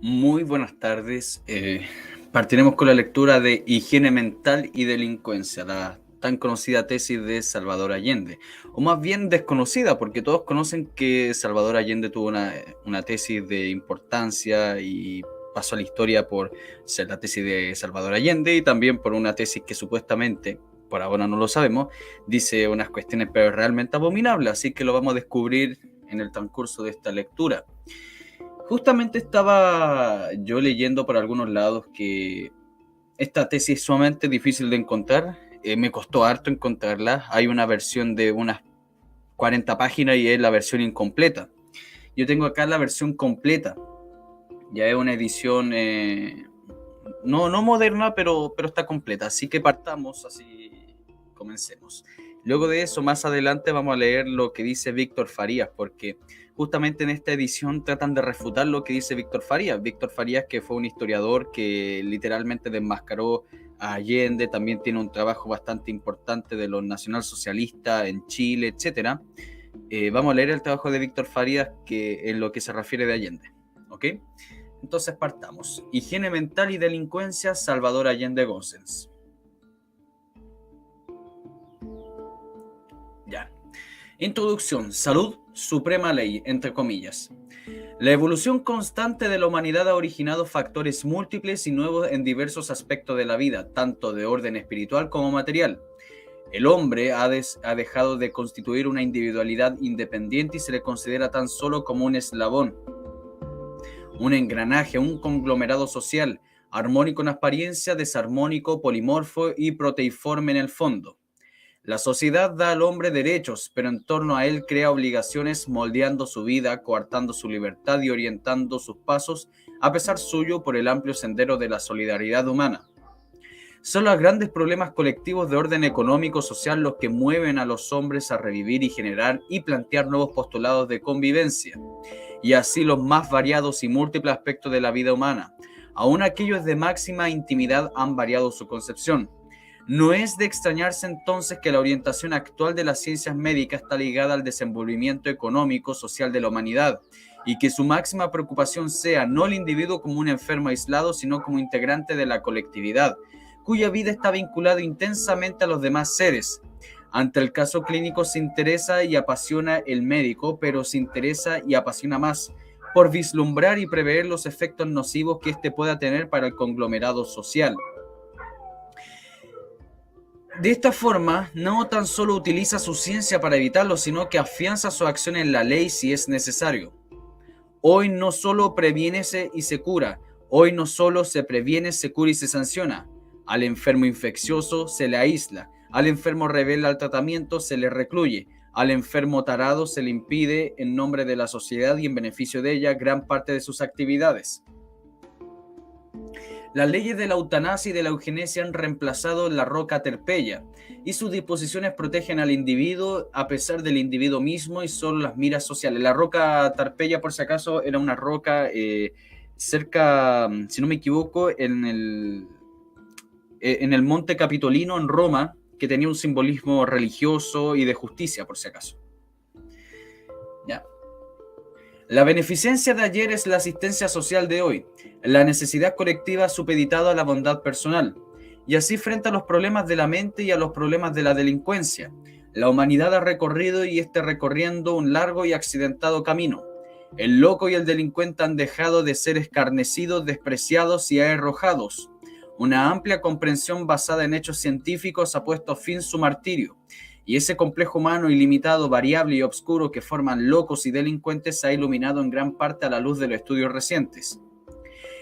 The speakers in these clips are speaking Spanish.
Muy buenas tardes. Partiremos con la lectura de Higiene Mental y Delincuencia, la tan conocida tesis de Salvador Allende, o más bien desconocida, porque todos conocen que Salvador Allende tuvo una tesis de importancia y pasó a la historia por ser la tesis de Salvador Allende y también por una tesis que supuestamente, por ahora no lo sabemos, dice unas cuestiones pero realmente abominables, así que lo vamos a descubrir en el transcurso de esta lectura. Justamente estaba yo leyendo por algunos lados que esta tesis es sumamente difícil de encontrar. Me costó harto encontrarla. Hay una versión de unas 40 páginas y es la versión incompleta. Yo tengo acá la versión completa. Ya es una edición no moderna, pero está completa. Así que partamos, así comencemos. Luego de eso, más adelante vamos a leer lo que dice Víctor Farías, porque justamente en esta edición tratan de refutar lo que dice Víctor Farías. Víctor Farías, que fue un historiador que literalmente desmascaró a Allende, también tiene un trabajo bastante importante de los nacionalsocialistas en Chile, etc. Vamos a leer el trabajo de Víctor Farías que, en lo que se refiere de Allende. ¿Ok? Entonces partamos. Higiene mental y delincuencia, Salvador Allende Gossens. Ya. Introducción. Salud, suprema ley, entre comillas. La evolución constante de la humanidad ha originado factores múltiples y nuevos en diversos aspectos de la vida, tanto de orden espiritual como material. El hombre ha dejado de constituir una individualidad independiente y se le considera tan solo como un eslabón, un engranaje, un conglomerado social, armónico en apariencia, desarmónico, polimorfo y proteiforme en el fondo. La sociedad da al hombre derechos, pero en torno a él crea obligaciones, moldeando su vida, coartando su libertad y orientando sus pasos, a pesar suyo, por el amplio sendero de la solidaridad humana. Son los grandes problemas colectivos de orden económico-social los que mueven a los hombres a revivir y generar y plantear nuevos postulados de convivencia, y así los más variados y múltiples aspectos de la vida humana. Aun aquellos de máxima intimidad han variado su concepción. No es de extrañarse entonces que la orientación actual de las ciencias médicas está ligada al desenvolvimiento económico, social de la humanidad, y que su máxima preocupación sea no el individuo como un enfermo aislado, sino como integrante de la colectividad, cuya vida está vinculada intensamente a los demás seres. Ante el caso clínico se interesa y apasiona el médico, pero se interesa y apasiona más por vislumbrar y prever los efectos nocivos que éste pueda tener para el conglomerado social. De esta forma, no tan solo utiliza su ciencia para evitarlo, sino que afianza su acción en la ley si es necesario. Hoy no solo previénese y se cura, hoy no solo se previene, se cura y se sanciona. Al enfermo infeccioso se le aísla, al enfermo rebelde al tratamiento se le recluye, al enfermo tarado se le impide en nombre de la sociedad y en beneficio de ella gran parte de sus actividades. Las leyes de la eutanasia y de la eugenesia han reemplazado la roca terpeya y sus disposiciones protegen al individuo a pesar del individuo mismo y solo las miras sociales. La roca terpeya, por si acaso, era una roca cerca, si no me equivoco, en el Monte Capitolino en Roma, que tenía un simbolismo religioso y de justicia, por si acaso. ¿Ya? La beneficencia de ayer es la asistencia social de hoy, la necesidad colectiva supeditada a la bondad personal, y así frente a los problemas de la mente y a los problemas de la delincuencia. La humanidad ha recorrido y está recorriendo un largo y accidentado camino. El loco y el delincuente han dejado de ser escarnecidos, despreciados y arrojados. Una amplia comprensión basada en hechos científicos ha puesto fin a su martirio. Y ese complejo humano ilimitado, variable y oscuro que forman locos y delincuentes se ha iluminado en gran parte a la luz de los estudios recientes.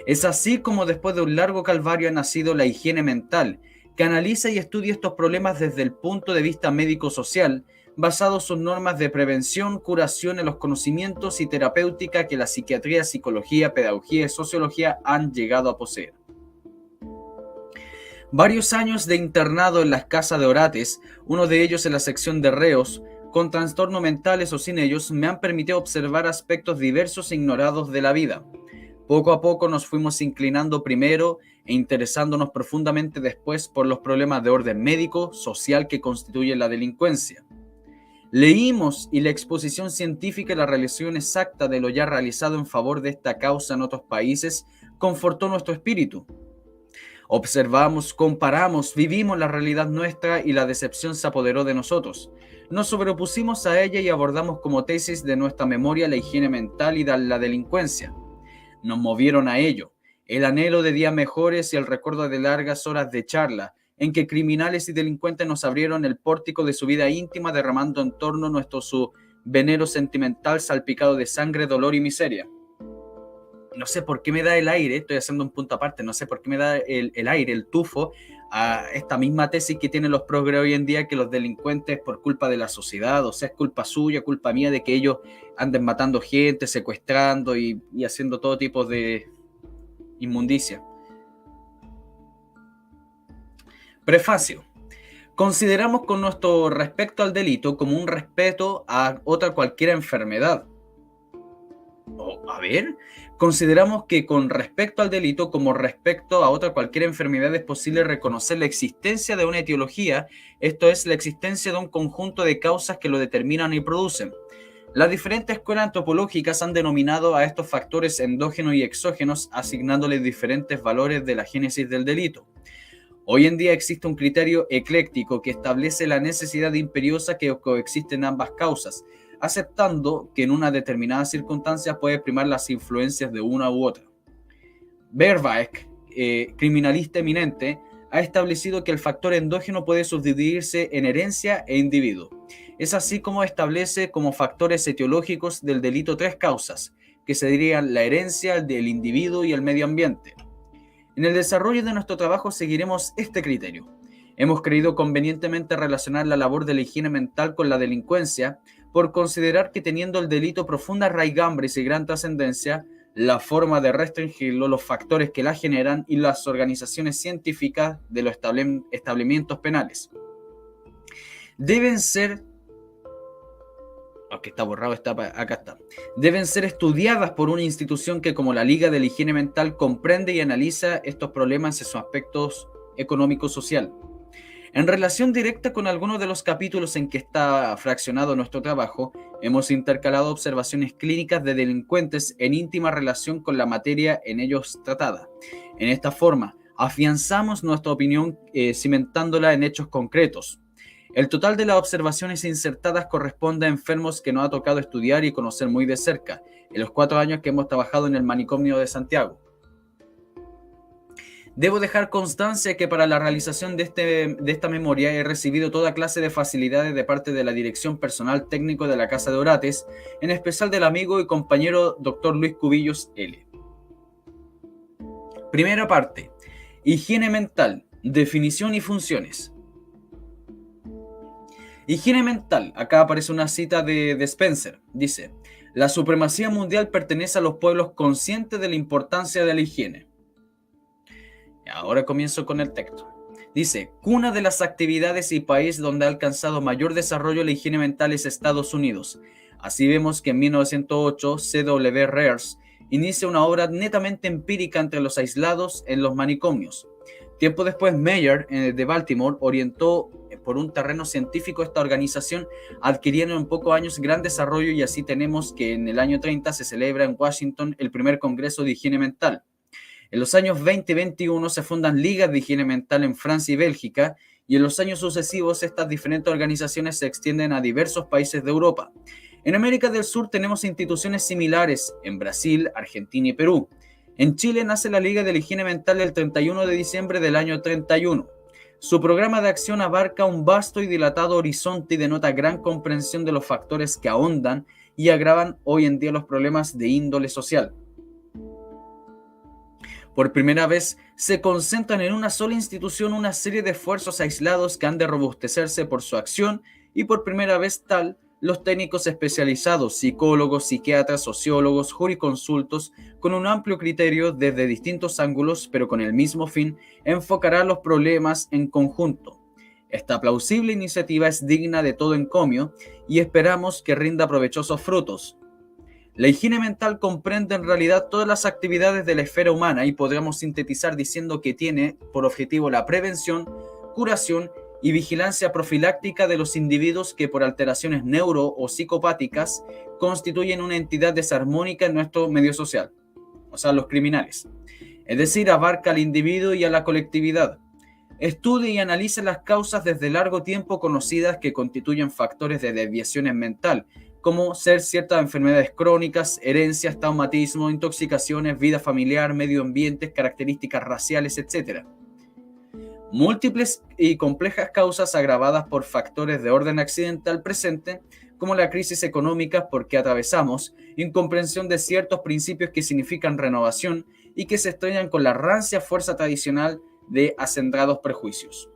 Es así como después de un largo calvario ha nacido la higiene mental, que analiza y estudia estos problemas desde el punto de vista médico-social, basado en sus normas de prevención, curación en los conocimientos y terapéutica que la psiquiatría, psicología, pedagogía y sociología han llegado a poseer. Varios años de internado en las casas de Orates, uno de ellos en la sección de reos, con trastornos mentales o sin ellos, me han permitido observar aspectos diversos e ignorados de la vida. Poco a poco nos fuimos inclinando primero e interesándonos profundamente después por los problemas de orden médico, social que constituyen la delincuencia. Leímos y la exposición científica y la realización exacta de lo ya realizado en favor de esta causa en otros países confortó nuestro espíritu. Observamos, comparamos, vivimos la realidad nuestra y la decepción se apoderó de nosotros. Nos sobrepusimos a ella y abordamos como tesis de nuestra memoria la higiene mental y la delincuencia. Nos movieron a ello, el anhelo de días mejores y el recuerdo de largas horas de charla, en que criminales y delincuentes nos abrieron el pórtico de su vida íntima, derramando en torno nuestro su veneno sentimental salpicado de sangre, dolor y miseria. No sé por qué me da el aire, estoy haciendo un punto aparte, no sé por qué me da el aire, el tufo, a esta misma tesis que tienen los progres hoy en día, que los delincuentes por culpa de la sociedad, o sea, es culpa suya, culpa mía de que ellos anden matando gente, secuestrando y haciendo todo tipo de inmundicia. Prefacio. Consideramos con nuestro respecto al delito como un respeto a otra cualquier enfermedad. Consideramos que con respecto al delito como respecto a otra cualquier enfermedad es posible reconocer la existencia de una etiología, esto es, la existencia de un conjunto de causas que lo determinan y producen. Las diferentes escuelas antropológicas han denominado a estos factores endógenos y exógenos, asignándoles diferentes valores de la génesis del delito. Hoy en día existe un criterio ecléctico que establece la necesidad imperiosa que coexisten ambas causas, aceptando que en una determinada circunstancia puede primar las influencias de una u otra. Vervaek, criminalista eminente, ha establecido que el factor endógeno puede subdividirse en herencia e individuo. Es así como establece como factores etiológicos del delito tres causas, que serían la herencia, el individuo y el medio ambiente. En el desarrollo de nuestro trabajo seguiremos este criterio. Hemos creído convenientemente relacionar la labor de la higiene mental con la delincuencia, por considerar que teniendo el delito profundas raigambres y gran trascendencia, la forma de restringirlo, los factores que la generan y las organizaciones científicas de los establecimientos penales deben ser, aunque está borrado, acá está, deben ser estudiadas por una institución que, como la Liga de la Higiene Mental, comprende y analiza estos problemas en sus aspectos económico-social. En relación directa con algunos de los capítulos en que está fraccionado nuestro trabajo, hemos intercalado observaciones clínicas de delincuentes en íntima relación con la materia en ellos tratada. En esta forma, afianzamos nuestra opinión cimentándola en hechos concretos. El total de las observaciones insertadas corresponde a enfermos que nos ha tocado estudiar y conocer muy de cerca, en los 4 años que hemos trabajado en el manicomio de Santiago. Debo dejar constancia que para la realización de esta memoria he recibido toda clase de facilidades de parte de la Dirección Personal Técnico de la Casa de Orates, en especial del amigo y compañero Dr. Luis Cubillos L. Primera parte. Higiene mental, definición y funciones. Higiene mental. Acá aparece una cita de Spencer. Dice: la supremacía mundial pertenece a los pueblos conscientes de la importancia de la higiene. Ahora comienzo con el texto. Dice: cuna de las actividades y país donde ha alcanzado mayor desarrollo la higiene mental es Estados Unidos. Así vemos que en 1908 C.W. Rears inicia una obra netamente empírica entre los aislados en los manicomios. Tiempo después, Mayer de Baltimore orientó por un terreno científico esta organización, adquiriendo en pocos años gran desarrollo, y así tenemos que en el año 30 se celebra en Washington el primer Congreso de Higiene Mental. En los años 20 y 21 se fundan ligas de higiene mental en Francia y Bélgica, y en los años sucesivos estas diferentes organizaciones se extienden a diversos países de Europa. En América del Sur tenemos instituciones similares en Brasil, Argentina y Perú. En Chile nace la Liga de la Higiene Mental el 31 de diciembre del año 31. Su programa de acción abarca un vasto y dilatado horizonte y denota gran comprensión de los factores que ahondan y agravan hoy en día los problemas de índole social. Por primera vez, se concentran en una sola institución una serie de esfuerzos aislados que han de robustecerse por su acción, y por primera vez los técnicos especializados, psicólogos, psiquiatras, sociólogos, jurisconsultos, con un amplio criterio desde distintos ángulos, pero con el mismo fin, enfocarán los problemas en conjunto. Esta plausible iniciativa es digna de todo encomio y esperamos que rinda provechosos frutos. La higiene mental comprende en realidad todas las actividades de la esfera humana y podríamos sintetizar diciendo que tiene por objetivo la prevención, curación y vigilancia profiláctica de los individuos que por alteraciones neuro o psicopáticas constituyen una entidad desarmónica en nuestro medio social, o sea, los criminales. Es decir, abarca al individuo y a la colectividad. Estudia y analiza las causas desde largo tiempo conocidas que constituyen factores de desviaciones mental, como ser ciertas enfermedades crónicas, herencias, traumatismo, intoxicaciones, vida familiar, medio ambiente, características raciales, etc. Múltiples y complejas causas agravadas por factores de orden accidental presente, como la crisis económica por que atravesamos, incomprensión de ciertos principios que significan renovación y que se estrellan con la rancia fuerza tradicional de acendrados prejuicios.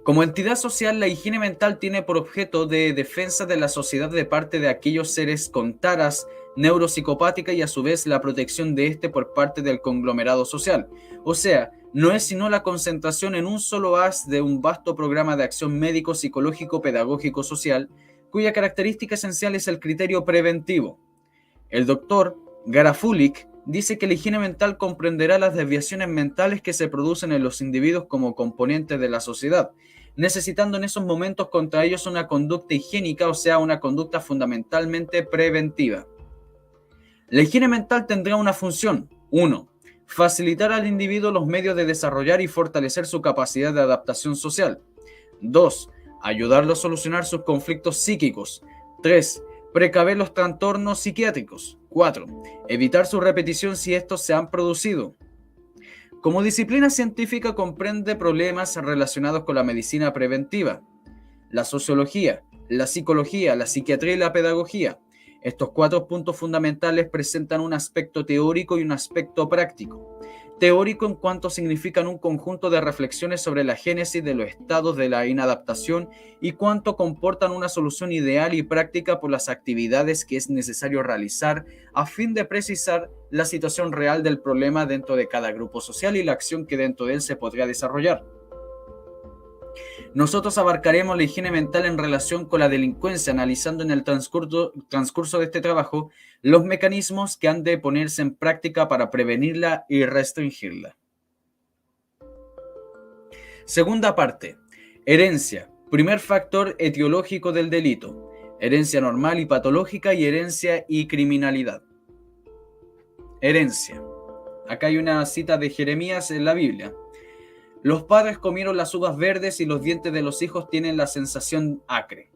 Como entidad social, la higiene mental tiene por objeto de defensa de la sociedad de parte de aquellos seres con taras neuropsicopáticas y a su vez la protección de éste por parte del conglomerado social. O sea, no es sino la concentración en un solo haz de un vasto programa de acción médico, psicológico, pedagógico, social, cuya característica esencial es el criterio preventivo. El doctor Garafulik dice que la higiene mental comprenderá las desviaciones mentales que se producen en los individuos como componentes de la sociedad, necesitando en esos momentos contra ellos una conducta higiénica, o sea, una conducta fundamentalmente preventiva. La higiene mental tendrá una función. 1. Facilitar al individuo los medios de desarrollar y fortalecer su capacidad de adaptación social. 2. Ayudarlo a solucionar sus conflictos psíquicos. 3. Precaver los trastornos psiquiátricos. 4. Evitar su repetición si estos se han producido. Como disciplina científica comprende problemas relacionados con la medicina preventiva, la sociología, la psicología, la psiquiatría y la pedagogía. Estos 4 puntos fundamentales presentan un aspecto teórico y un aspecto práctico. Teórico en cuanto significan un conjunto de reflexiones sobre la génesis de los estados de la inadaptación y cuánto comportan una solución ideal y práctica por las actividades que es necesario realizar a fin de precisar la situación real del problema dentro de cada grupo social y la acción que dentro de él se podría desarrollar. Nosotros abarcaremos la higiene mental en relación con la delincuencia, analizando en el transcurso de este trabajo los mecanismos que han de ponerse en práctica para prevenirla y restringirla. Segunda parte. Herencia. Primer factor etiológico del delito. Herencia normal y patológica y herencia y criminalidad. Herencia. Acá hay una cita de Jeremías en la Biblia. Los padres comieron las uvas verdes y los dientes de los hijos tienen la sensación acre.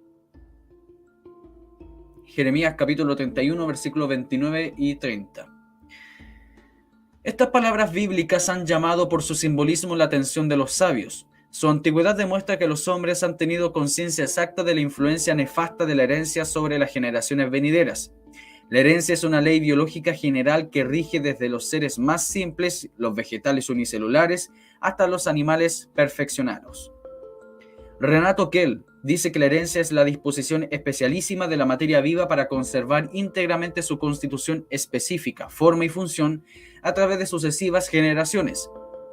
Jeremías capítulo 31, versículos 29 y 30. Estas palabras bíblicas han llamado por su simbolismo la atención de los sabios. Su antigüedad demuestra que los hombres han tenido conciencia exacta de la influencia nefasta de la herencia sobre las generaciones venideras. La herencia es una ley biológica general que rige desde los seres más simples, los vegetales unicelulares, hasta los animales perfeccionados. Renato Kell dice que la herencia es la disposición especialísima de la materia viva para conservar íntegramente su constitución específica, forma y función a través de sucesivas generaciones.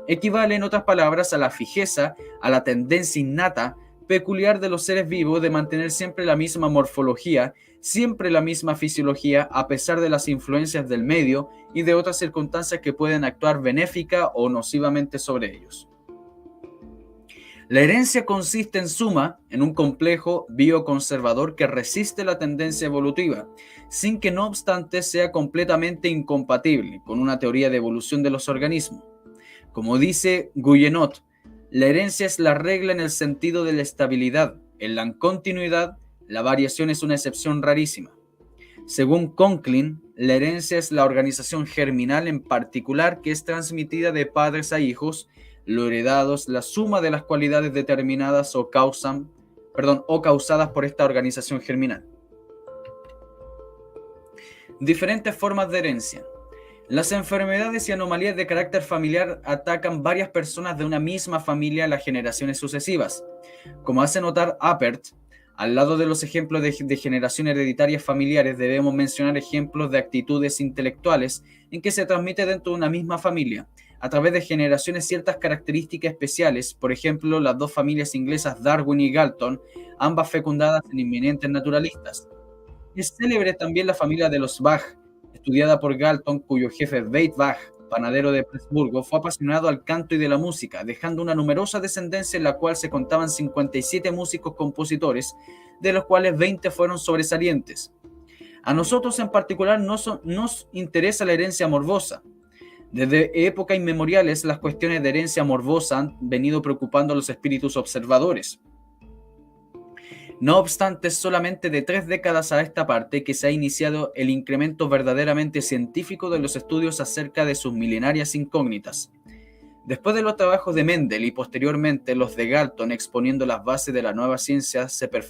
Equivale, en otras palabras, a la fijeza, a la tendencia innata, peculiar de los seres vivos de mantener siempre la misma morfología, siempre la misma fisiología, a pesar de las influencias del medio y de otras circunstancias que pueden actuar benéfica o nocivamente sobre ellos. La herencia consiste en suma en un complejo bioconservador que resiste la tendencia evolutiva, sin que no obstante sea completamente incompatible con una teoría de evolución de los organismos. Como dice Guyenot, la herencia es la regla en el sentido de la estabilidad. En la continuidad, la variación es una excepción rarísima. Según Conklin, la herencia es la organización germinal en particular que es transmitida de padres a hijos, lo heredados, la suma de las cualidades determinadas o causadas por esta organización germinal. Diferentes formas de herencia. Las enfermedades y anomalías de carácter familiar atacan varias personas de una misma familia en las generaciones sucesivas. Como hace notar Appert, al lado de los ejemplos de generación hereditarias familiares debemos mencionar ejemplos de actitudes intelectuales en que se transmite dentro de una misma familia, a través de generaciones ciertas características especiales, por ejemplo las dos familias inglesas Darwin y Galton, ambas fecundadas en inminentes naturalistas. Es célebre también la familia de los Bach, estudiada por Galton, cuyo jefe Beit Bach panadero de Presburgo, fue apasionado al canto y de la música, dejando una numerosa descendencia en la cual se contaban 57 músicos compositores, de los cuales 20 fueron sobresalientes. A nosotros en particular nos interesa la herencia morbosa. Desde épocas inmemoriales, las cuestiones de herencia morbosa han venido preocupando a los espíritus observadores. No obstante, es solamente de 3 décadas a esta parte que se ha iniciado el incremento verdaderamente científico de los estudios acerca de sus milenarias incógnitas. Después de los trabajos de Mendel y posteriormente los de Galton exponiendo las bases de la nueva ciencia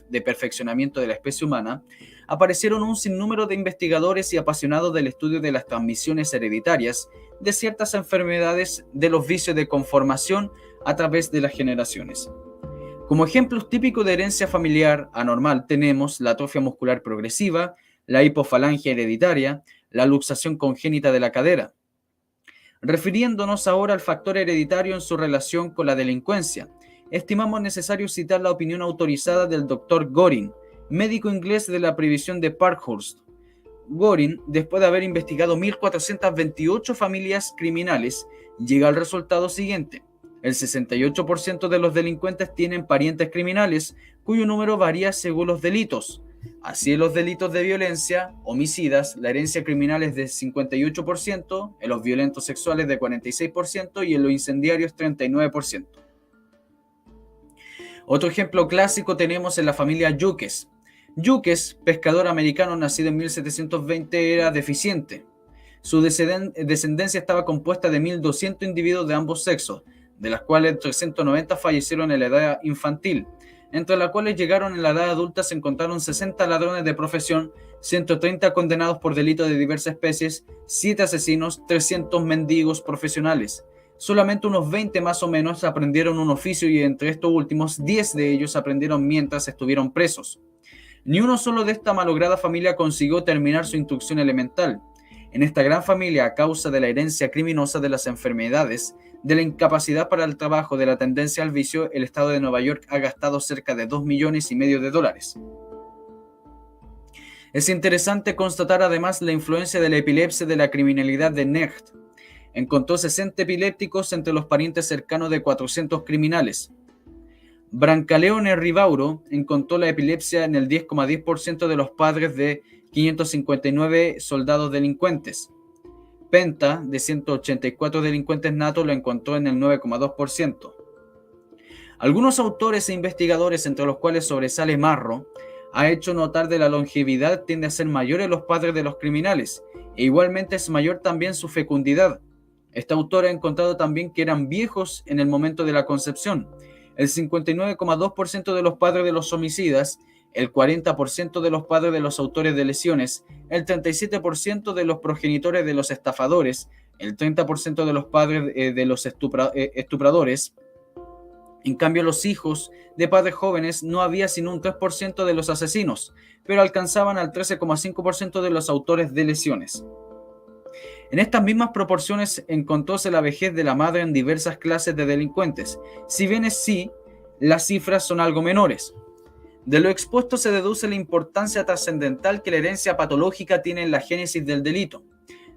de perfeccionamiento de la especie humana, aparecieron un sinnúmero de investigadores y apasionados del estudio de las transmisiones hereditarias de ciertas enfermedades de los vicios de conformación a través de las generaciones. Como ejemplos típicos de herencia familiar anormal tenemos la atrofia muscular progresiva, la hipofalangia hereditaria, la luxación congénita de la cadera. Refiriéndonos ahora al factor hereditario en su relación con la delincuencia, estimamos necesario citar la opinión autorizada del Dr. Gorin, médico inglés de la previsión de Parkhurst. Gorin, después de haber investigado 1.428 familias criminales, llega al resultado siguiente. El 68% de los delincuentes tienen parientes criminales, cuyo número varía según los delitos. Así, en los delitos de violencia, homicidas, la herencia criminal es de 58%, en los violentos sexuales de 46% y en los incendiarios 39%. Otro ejemplo clásico tenemos en la familia Yuques. Yuques, pescador americano nacido en 1720, era deficiente. Su descendencia estaba compuesta de 1.200 individuos de ambos sexos, de las cuales 390 fallecieron en la edad infantil. Entre las cuales llegaron en la edad adulta se encontraron 60 ladrones de profesión, 130 condenados por delitos de diversas especies, 7 asesinos, 300 mendigos profesionales. Solamente unos 20 más o menos aprendieron un oficio y entre estos últimos 10 de ellos aprendieron mientras estuvieron presos. Ni uno solo de esta malograda familia consiguió terminar su instrucción elemental. En esta gran familia, a causa de la herencia criminosa de las enfermedades, de la incapacidad para el trabajo, de la tendencia al vicio, el estado de Nueva York ha gastado cerca de $2,5 millones. Es interesante constatar además la influencia de la epilepsia de la criminalidad de Necht. Encontró 60 epilépticos entre los parientes cercanos de 400 criminales. Brancaleone Ribauro encontró la epilepsia en el 10,10% de los padres de 559 soldados delincuentes. Penta, de 184 delincuentes natos, lo encontró en el 9,2%. Algunos autores e investigadores, entre los cuales sobresale Marro, ha hecho notar que la longevidad tiende a ser mayor en los padres de los criminales, e igualmente es mayor también su fecundidad. Este autor ha encontrado también que eran viejos en el momento de la concepción. El 59,2% de los padres de los homicidas, el 40% de los padres de los autores de lesiones, el 37% de los progenitores de los estafadores, el 30% de los padres de los estupradores. En cambio, los hijos de padres jóvenes no había sino un 3% de los asesinos, pero alcanzaban al 13,5% de los autores de lesiones. En estas mismas proporciones encontróse la vejez de la madre en diversas clases de delincuentes, si bien es sí, las cifras son algo menores. De lo expuesto se deduce la importancia trascendental que la herencia patológica tiene en la génesis del delito.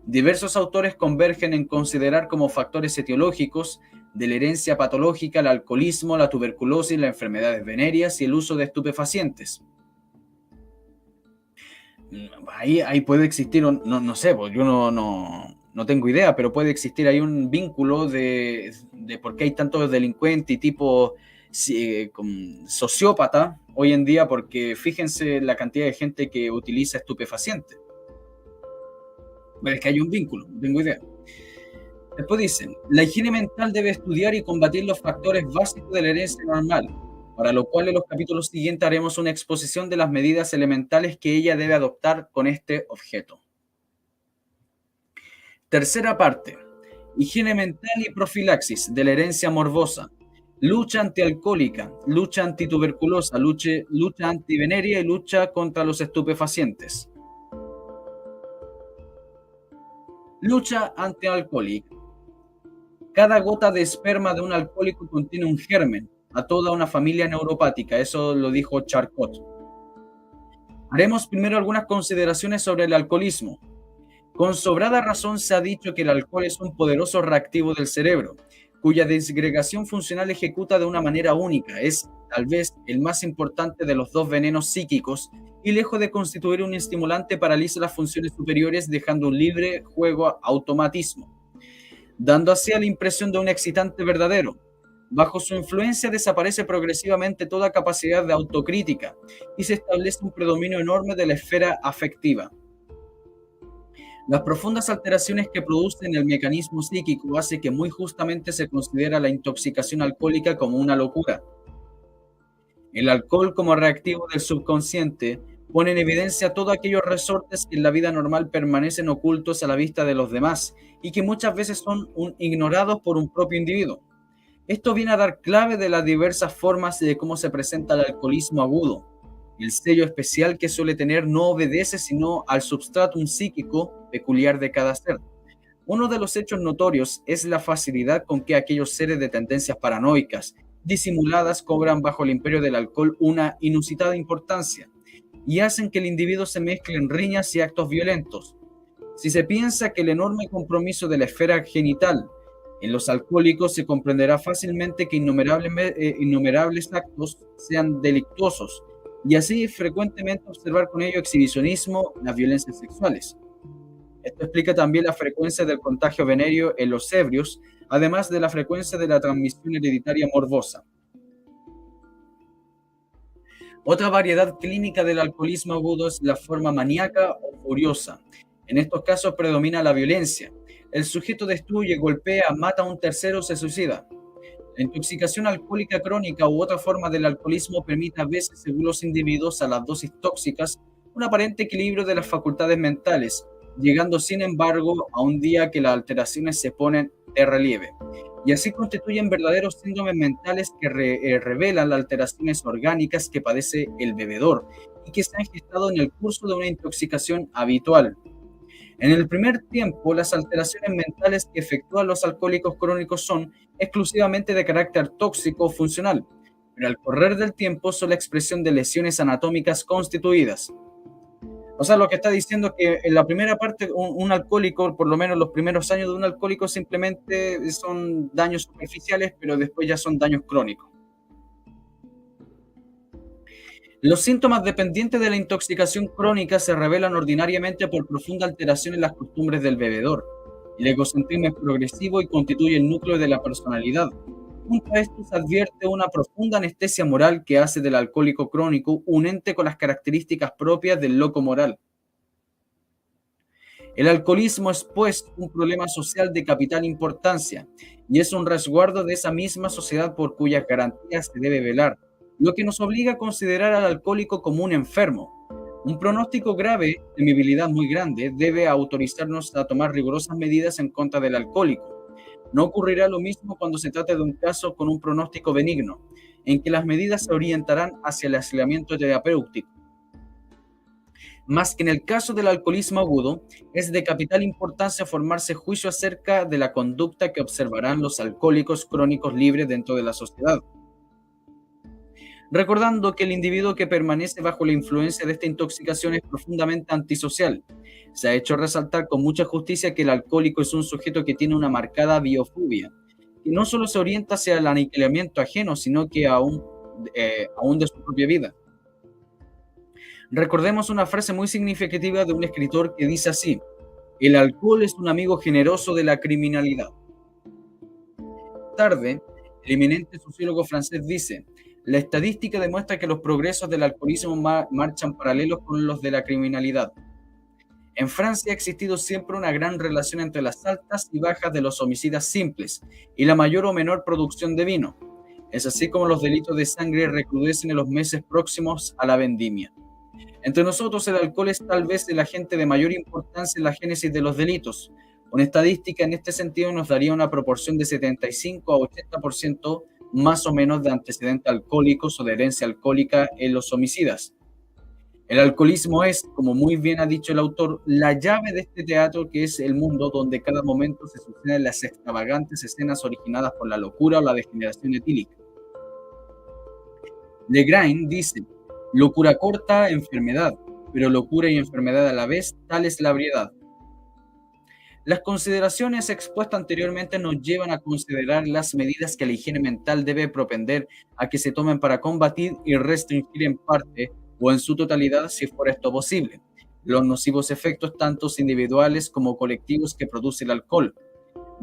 Diversos autores convergen en considerar como factores etiológicos de la herencia patológica el alcoholismo, la tuberculosis, las enfermedades venéreas y el uso de estupefacientes. Ahí puede existir, no sé, pues yo no tengo idea, pero puede existir ahí un vínculo de por qué hay tantos delincuentes y tipo sociópata hoy en día, porque fíjense la cantidad de gente que utiliza estupefacientes. Es que hay un vínculo, no tengo idea. Después dicen, la higiene mental debe estudiar y combatir los factores básicos de la herencia normal, para lo cual en los capítulos siguientes haremos una exposición de las medidas elementales que ella debe adoptar con este objeto. Tercera parte, higiene mental y profilaxis de la herencia morbosa, lucha antialcohólica, lucha antituberculosa, lucha antivenérea y lucha contra los estupefacientes. Lucha antialcohólica. Cada gota de esperma de un alcohólico contiene un germen a toda una familia neuropática, eso lo dijo Charcot. Haremos primero algunas consideraciones sobre el alcoholismo. Con sobrada razón se ha dicho que el alcohol es un poderoso reactivo del cerebro, cuya disgregación funcional ejecuta de una manera única. Es tal vez el más importante de los dos venenos psíquicos y lejos de constituir un estimulante paraliza las funciones superiores dejando un libre juego a automatismo, dando así la impresión de un excitante verdadero. Bajo su influencia desaparece progresivamente toda capacidad de autocrítica y se establece un predominio enorme de la esfera afectiva. Las profundas alteraciones que produce en el mecanismo psíquico hace que muy justamente se considera la intoxicación alcohólica como una locura. El alcohol como reactivo del subconsciente pone en evidencia todos aquellos resortes que en la vida normal permanecen ocultos a la vista de los demás y que muchas veces son ignorados por un propio individuo. Esto viene a dar clave de las diversas formas de cómo se presenta el alcoholismo agudo. El sello especial que suele tener no obedece sino al substratum psíquico peculiar de cada ser. Uno de los hechos notorios es la facilidad con que aquellos seres de tendencias paranoicas, disimuladas, cobran bajo el imperio del alcohol una inusitada importancia y hacen que el individuo se mezcle en riñas y actos violentos. Si se piensa que el enorme compromiso de la esfera genital en los alcohólicos, se comprenderá fácilmente que innumerables actos sean delictuosos y así frecuentemente observar con ello exhibicionismo, las violencias sexuales. Esto explica también la frecuencia del contagio venéreo en los ebrios, además de la frecuencia de la transmisión hereditaria morbosa. Otra variedad clínica del alcoholismo agudo es la forma maníaca o furiosa. En estos casos predomina la violencia. El sujeto destruye, golpea, mata a un tercero o se suicida. La intoxicación alcohólica crónica u otra forma del alcoholismo permite a veces, según los individuos, a las dosis tóxicas, un aparente equilibrio de las facultades mentales, llegando sin embargo a un día que las alteraciones se ponen de relieve. Y así constituyen verdaderos síndromes mentales que revelan las alteraciones orgánicas que padece el bebedor y que se han gestado en el curso de una intoxicación habitual. En el primer tiempo, las alteraciones mentales que efectúan los alcohólicos crónicos son exclusivamente de carácter tóxico o funcional, pero al correr del tiempo son la expresión de lesiones anatómicas constituidas. O sea, lo que está diciendo es que en la primera parte un alcohólico, por lo menos los primeros años de un alcohólico simplemente son daños superficiales, pero después ya son daños crónicos. Los síntomas dependientes de la intoxicación crónica se revelan ordinariamente por profunda alteración en las costumbres del bebedor. El egocentrismo es progresivo y constituye el núcleo de la personalidad. Junto a esto se advierte una profunda anestesia moral que hace del alcohólico crónico un ente con las características propias del loco moral. El alcoholismo es, pues, un problema social de capital importancia y es un resguardo de esa misma sociedad por cuyas garantías se debe velar, lo que nos obliga a considerar al alcohólico como un enfermo. Un pronóstico grave, temibilidad muy grande, debe autorizarnos a tomar rigurosas medidas en contra del alcohólico. No ocurrirá lo mismo cuando se trate de un caso con un pronóstico benigno, en que las medidas se orientarán hacia el aislamiento terapéutico. Más que en el caso del alcoholismo agudo, es de capital importancia formarse juicio acerca de la conducta que observarán los alcohólicos crónicos libres dentro de la sociedad. Recordando que el individuo que permanece bajo la influencia de esta intoxicación es profundamente antisocial. Se ha hecho resaltar con mucha justicia que el alcohólico es un sujeto que tiene una marcada biofobia, que no solo se orienta hacia el aniquilamiento ajeno, sino que aún de su propia vida. Recordemos una frase muy significativa de un escritor que dice así: el alcohol es un amigo generoso de la criminalidad. Tarde, el eminente sociólogo francés dice: la estadística demuestra que los progresos del alcoholismo marchan paralelos con los de la criminalidad. En Francia ha existido siempre una gran relación entre las altas y bajas de los homicidas simples y la mayor o menor producción de vino. Es así como los delitos de sangre recrudecen en los meses próximos a la vendimia. Entre nosotros el alcohol es tal vez el agente de mayor importancia en la génesis de los delitos. Una estadística en este sentido nos daría una proporción de 75 a 80% más o menos de antecedentes alcohólicos o de herencia alcohólica en los homicidas. El alcoholismo es, como muy bien ha dicho el autor, la llave de este teatro que es el mundo donde cada momento se suceden las extravagantes escenas originadas por la locura o la degeneración etílica. Legrain dice: locura corta, enfermedad, pero locura y enfermedad a la vez, tal es la ebriedad. Las consideraciones expuestas anteriormente nos llevan a considerar las medidas que la higiene mental debe propender a que se tomen para combatir y restringir en parte o en su totalidad, si fuera esto posible, los nocivos efectos tanto individuales como colectivos que produce el alcohol.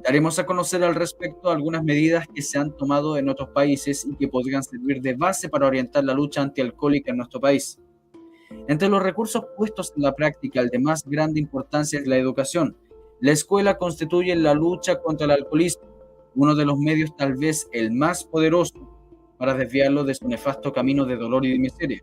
Daremos a conocer al respecto algunas medidas que se han tomado en otros países y que podrían servir de base para orientar la lucha antialcohólica en nuestro país. Entre los recursos puestos en la práctica, el de más grande importancia es la educación. La escuela constituye la lucha contra el alcoholismo, uno de los medios tal vez el más poderoso para desviarlo de su nefasto camino de dolor y de miseria.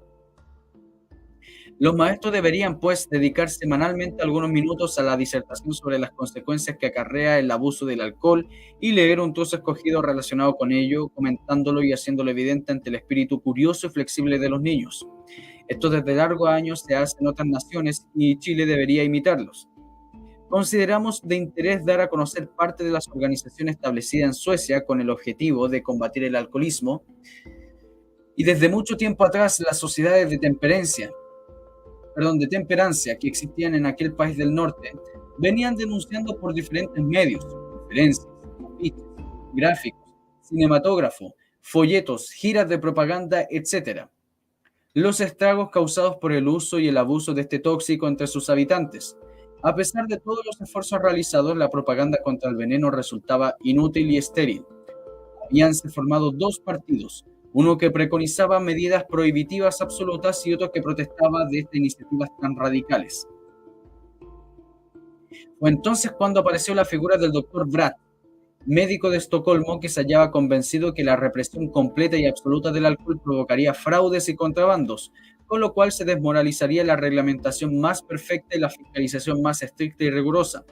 Los maestros deberían, pues, dedicar semanalmente algunos minutos a la disertación sobre las consecuencias que acarrea el abuso del alcohol y leer un trozo escogido relacionado con ello, comentándolo y haciéndolo evidente ante el espíritu curioso y flexible de los niños. Esto desde largos años se hace en otras naciones y Chile debería imitarlos. Consideramos de interés dar a conocer parte de las organizaciones establecidas en Suecia con el objetivo de combatir el alcoholismo y desde mucho tiempo atrás las sociedades de temperancia que existían en aquel país del norte venían denunciando por diferentes medios, conferencias, afiches, gráficos, cinematógrafo, folletos, giras de propaganda, etc., los estragos causados por el uso y el abuso de este tóxico entre sus habitantes. A pesar de todos los esfuerzos realizados, la propaganda contra el veneno resultaba inútil y estéril. Habíanse formado dos partidos, uno que preconizaba medidas prohibitivas absolutas y otro que protestaba de estas iniciativas tan radicales. Fue entonces cuando apareció la figura del doctor Bratt, médico de Estocolmo que se hallaba convencido que la represión completa y absoluta del alcohol provocaría fraudes y contrabandos, con lo cual se desmoralizaría la reglamentación más perfecta y la fiscalización más estricta y rigurosa.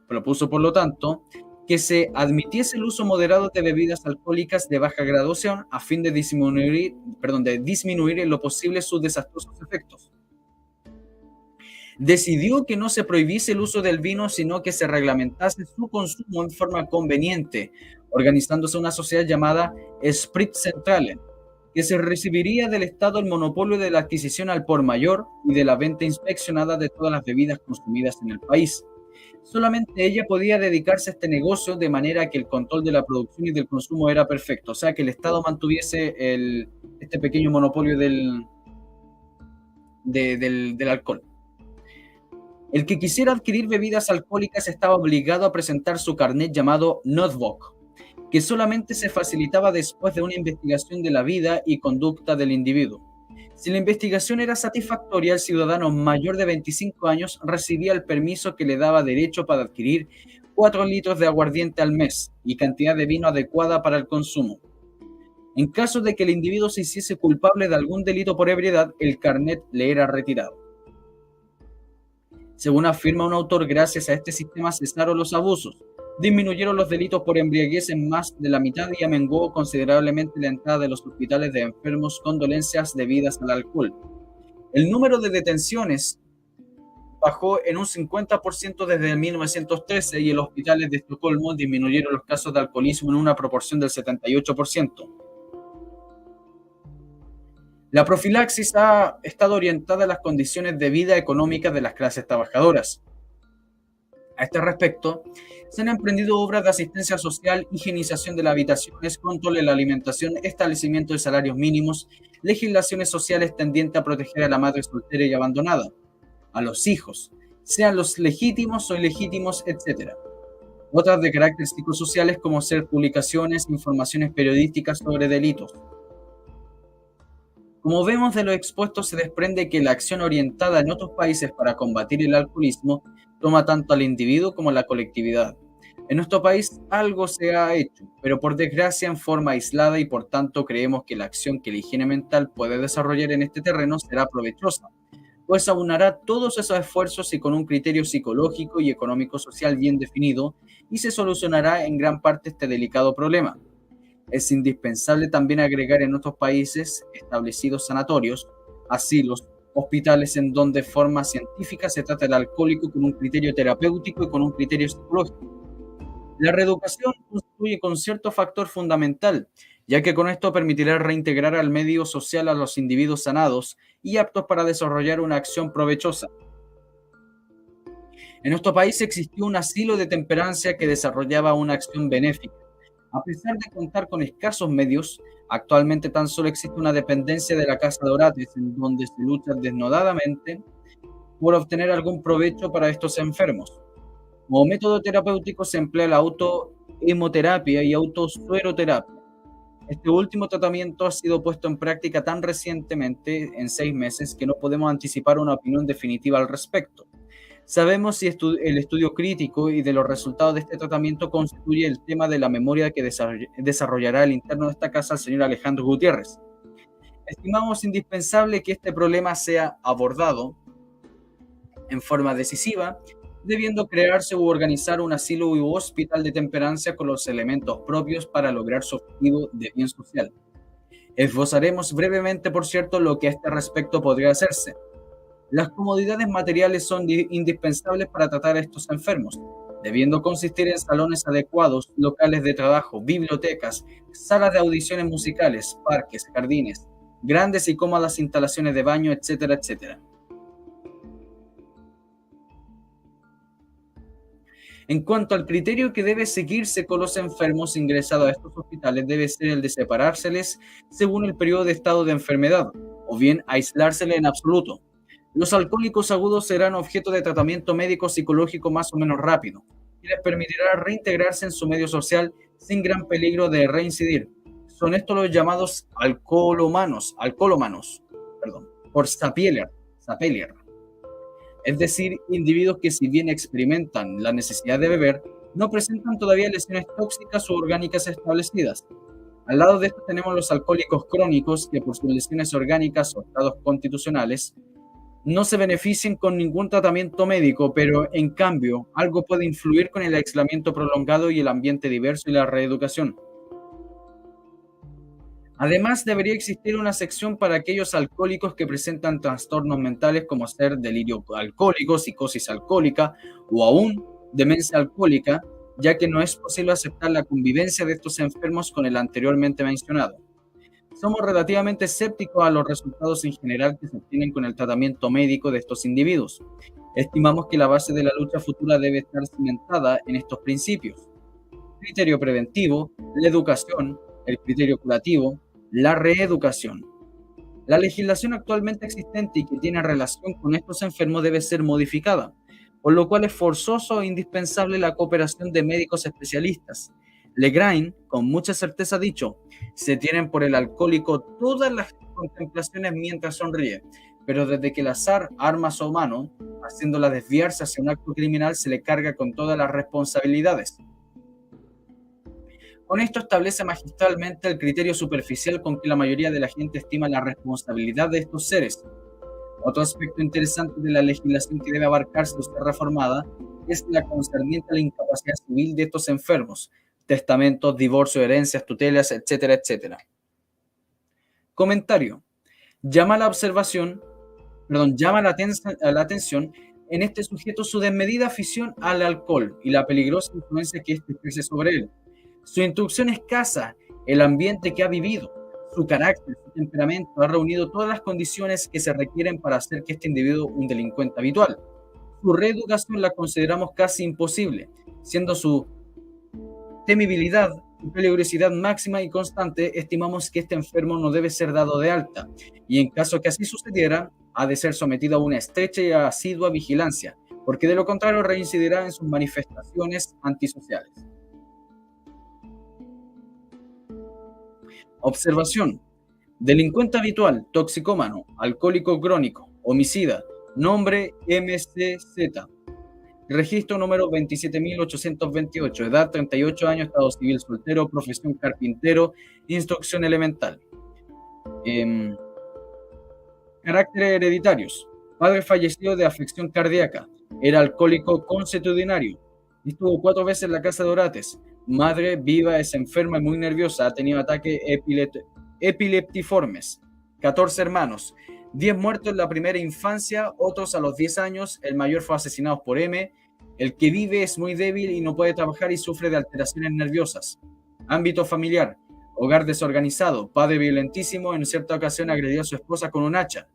Propuso, por lo tanto, que se admitiese el uso moderado de bebidas alcohólicas de baja graduación a fin de disminuir en lo posible sus desastrosos efectos. Decidió que no se prohibiese el uso del vino, sino que se reglamentase su consumo en forma conveniente, organizándose una sociedad llamada Spritzentralen, que se recibiría del Estado el monopolio de la adquisición al por mayor y de la venta inspeccionada de todas las bebidas consumidas en el país. Solamente ella podía dedicarse a este negocio de manera que el control de la producción y del consumo era perfecto, o sea que el Estado mantuviese este pequeño monopolio del alcohol. El que quisiera adquirir bebidas alcohólicas estaba obligado a presentar su carnet llamado Notebook, que solamente se facilitaba después de una investigación de la vida y conducta del individuo. Si la investigación era satisfactoria, el ciudadano mayor de 25 años recibía el permiso que le daba derecho para adquirir 4 litros de aguardiente al mes y cantidad de vino adecuada para el consumo. En caso de que el individuo se hiciese culpable de algún delito por ebriedad, el carnet le era retirado. Según afirma un autor, gracias a este sistema cesaron los abusos, disminuyeron los delitos por embriaguez en más de la mitad y amenguó considerablemente la entrada de los hospitales de enfermos con dolencias debidas al alcohol. El número de detenciones bajó en un 50% desde 1913 y en los hospitales de Estocolmo disminuyeron los casos de alcoholismo en una proporción del 78%. La profilaxis ha estado orientada a las condiciones de vida económicas de las clases trabajadoras. A este respecto, se han emprendido obras de asistencia social, higienización de las habitaciones, control de la alimentación, establecimiento de salarios mínimos, legislaciones sociales tendientes a proteger a la madre soltera y abandonada, a los hijos, sean los legítimos o ilegítimos, etc. Otras de carácter psicosociales como ser publicaciones, informaciones periodísticas sobre delitos. Como vemos de lo expuesto, se desprende que la acción orientada en otros países para combatir el alcoholismo toma tanto al individuo como a la colectividad. En nuestro país algo se ha hecho, pero por desgracia en forma aislada y por tanto creemos que la acción que la higiene mental puede desarrollar en este terreno será provechosa, pues aunará todos esos esfuerzos y con un criterio psicológico y económico-social bien definido y se solucionará en gran parte este delicado problema. Es indispensable también agregar en otros países establecidos sanatorios, asilos, hospitales en donde de forma científica se trata el alcohólico con un criterio terapéutico y con un criterio psicológico. La reeducación constituye un cierto factor fundamental, ya que con esto permitirá reintegrar al medio social a los individuos sanados y aptos para desarrollar una acción provechosa. En nuestro país existió un asilo de temperancia que desarrollaba una acción benéfica. A pesar de contar con escasos medios, actualmente tan solo existe una dependencia de la Casa de Orates en donde se lucha desnudadamente por obtener algún provecho para estos enfermos. Como método terapéutico se emplea la autohemoterapia y autosueroterapia. Este último tratamiento ha sido puesto en práctica tan recientemente, en 6 meses, que no podemos anticipar una opinión definitiva al respecto. Sabemos si el estudio crítico y de los resultados de este tratamiento constituye el tema de la memoria que desarrollará el interno de esta casa, el señor Alejandro Gutiérrez. Estimamos indispensable que este problema sea abordado en forma decisiva, debiendo crearse u organizar un asilo u hospital de temperancia con los elementos propios para lograr su objetivo de bien social. Esbozaremos brevemente, por cierto, lo que a este respecto podría hacerse. Las comodidades materiales son indispensables para tratar a estos enfermos, debiendo consistir en salones adecuados, locales de trabajo, bibliotecas, salas de audiciones musicales, parques, jardines, grandes y cómodas instalaciones de baño, etcétera, etcétera. En cuanto al criterio que debe seguirse con los enfermos ingresados a estos hospitales, debe ser el de separárseles según el periodo de estado de enfermedad, o bien aislárseles en absoluto. Los alcohólicos agudos serán objeto de tratamiento médico-psicológico más o menos rápido, y les permitirá reintegrarse en su medio social sin gran peligro de reincidir. Son estos los llamados alcohólomanos, por Sapelier. Es decir, individuos que si bien experimentan la necesidad de beber, no presentan todavía lesiones tóxicas o orgánicas establecidas. Al lado de esto tenemos los alcohólicos crónicos que por sus lesiones orgánicas o estados constitucionales no se beneficien con ningún tratamiento médico, pero en cambio algo puede influir con el aislamiento prolongado y el ambiente diverso y la reeducación. Además, debería existir una sección para aquellos alcohólicos que presentan trastornos mentales como ser delirio alcohólico, psicosis alcohólica o aún demencia alcohólica, ya que no es posible aceptar la convivencia de estos enfermos con el anteriormente mencionado. Somos relativamente escépticos a los resultados en general que se obtienen con el tratamiento médico de estos individuos. Estimamos que la base de la lucha futura debe estar cimentada en estos principios: criterio preventivo, la educación, el criterio curativo, la reeducación. La legislación actualmente existente y que tiene relación con estos enfermos debe ser modificada, por lo cual es forzoso e indispensable la cooperación de médicos especialistas. Legrain, con mucha certeza ha dicho, se tienen por el alcohólico todas las contemplaciones mientras sonríe, pero desde que el azar arma a su mano, haciéndola desviarse hacia un acto criminal, se le carga con todas las responsabilidades. Con esto establece magistralmente el criterio superficial con que la mayoría de la gente estima la responsabilidad de estos seres. Otro aspecto interesante de la legislación que debe abarcarse o ser reformada es la concerniente a la incapacidad civil de estos enfermos: testamentos, divorcio, herencias, tutelas, etcétera, etcétera. Comentario. Llama la observación, llama la atención en este sujeto su desmedida afición al alcohol y la peligrosa influencia que éste ejerce sobre él. Su instrucción escasa, el ambiente que ha vivido, su carácter, su temperamento, ha reunido todas las condiciones que se requieren para hacer que este individuo un delincuente habitual. Su reeducación la consideramos casi imposible, siendo su temibilidad y peligrosidad máxima y constante. Estimamos que este enfermo no debe ser dado de alta, y en caso que así sucediera, ha de ser sometido a una estrecha y asidua vigilancia, porque de lo contrario reincidirá en sus manifestaciones antisociales. Observación. Delincuente habitual, toxicómano, alcohólico crónico, homicida, nombre MCZ, registro número 27.828, edad 38 años, estado civil soltero, profesión carpintero, instrucción elemental. Caracteres hereditarios: padre fallecido de afección cardíaca, era alcohólico consuetudinario, estuvo 4 veces en la casa de Orates. Madre viva, es enferma y muy nerviosa, ha tenido ataques epileptiformes. 14 hermanos, 10 muertos en la primera infancia, otros a los 10 años, el mayor fue asesinado por M. El que vive es muy débil y no puede trabajar y sufre de alteraciones nerviosas. Ámbito familiar: hogar desorganizado, padre violentísimo, en cierta ocasión agredió a su esposa con un hacha.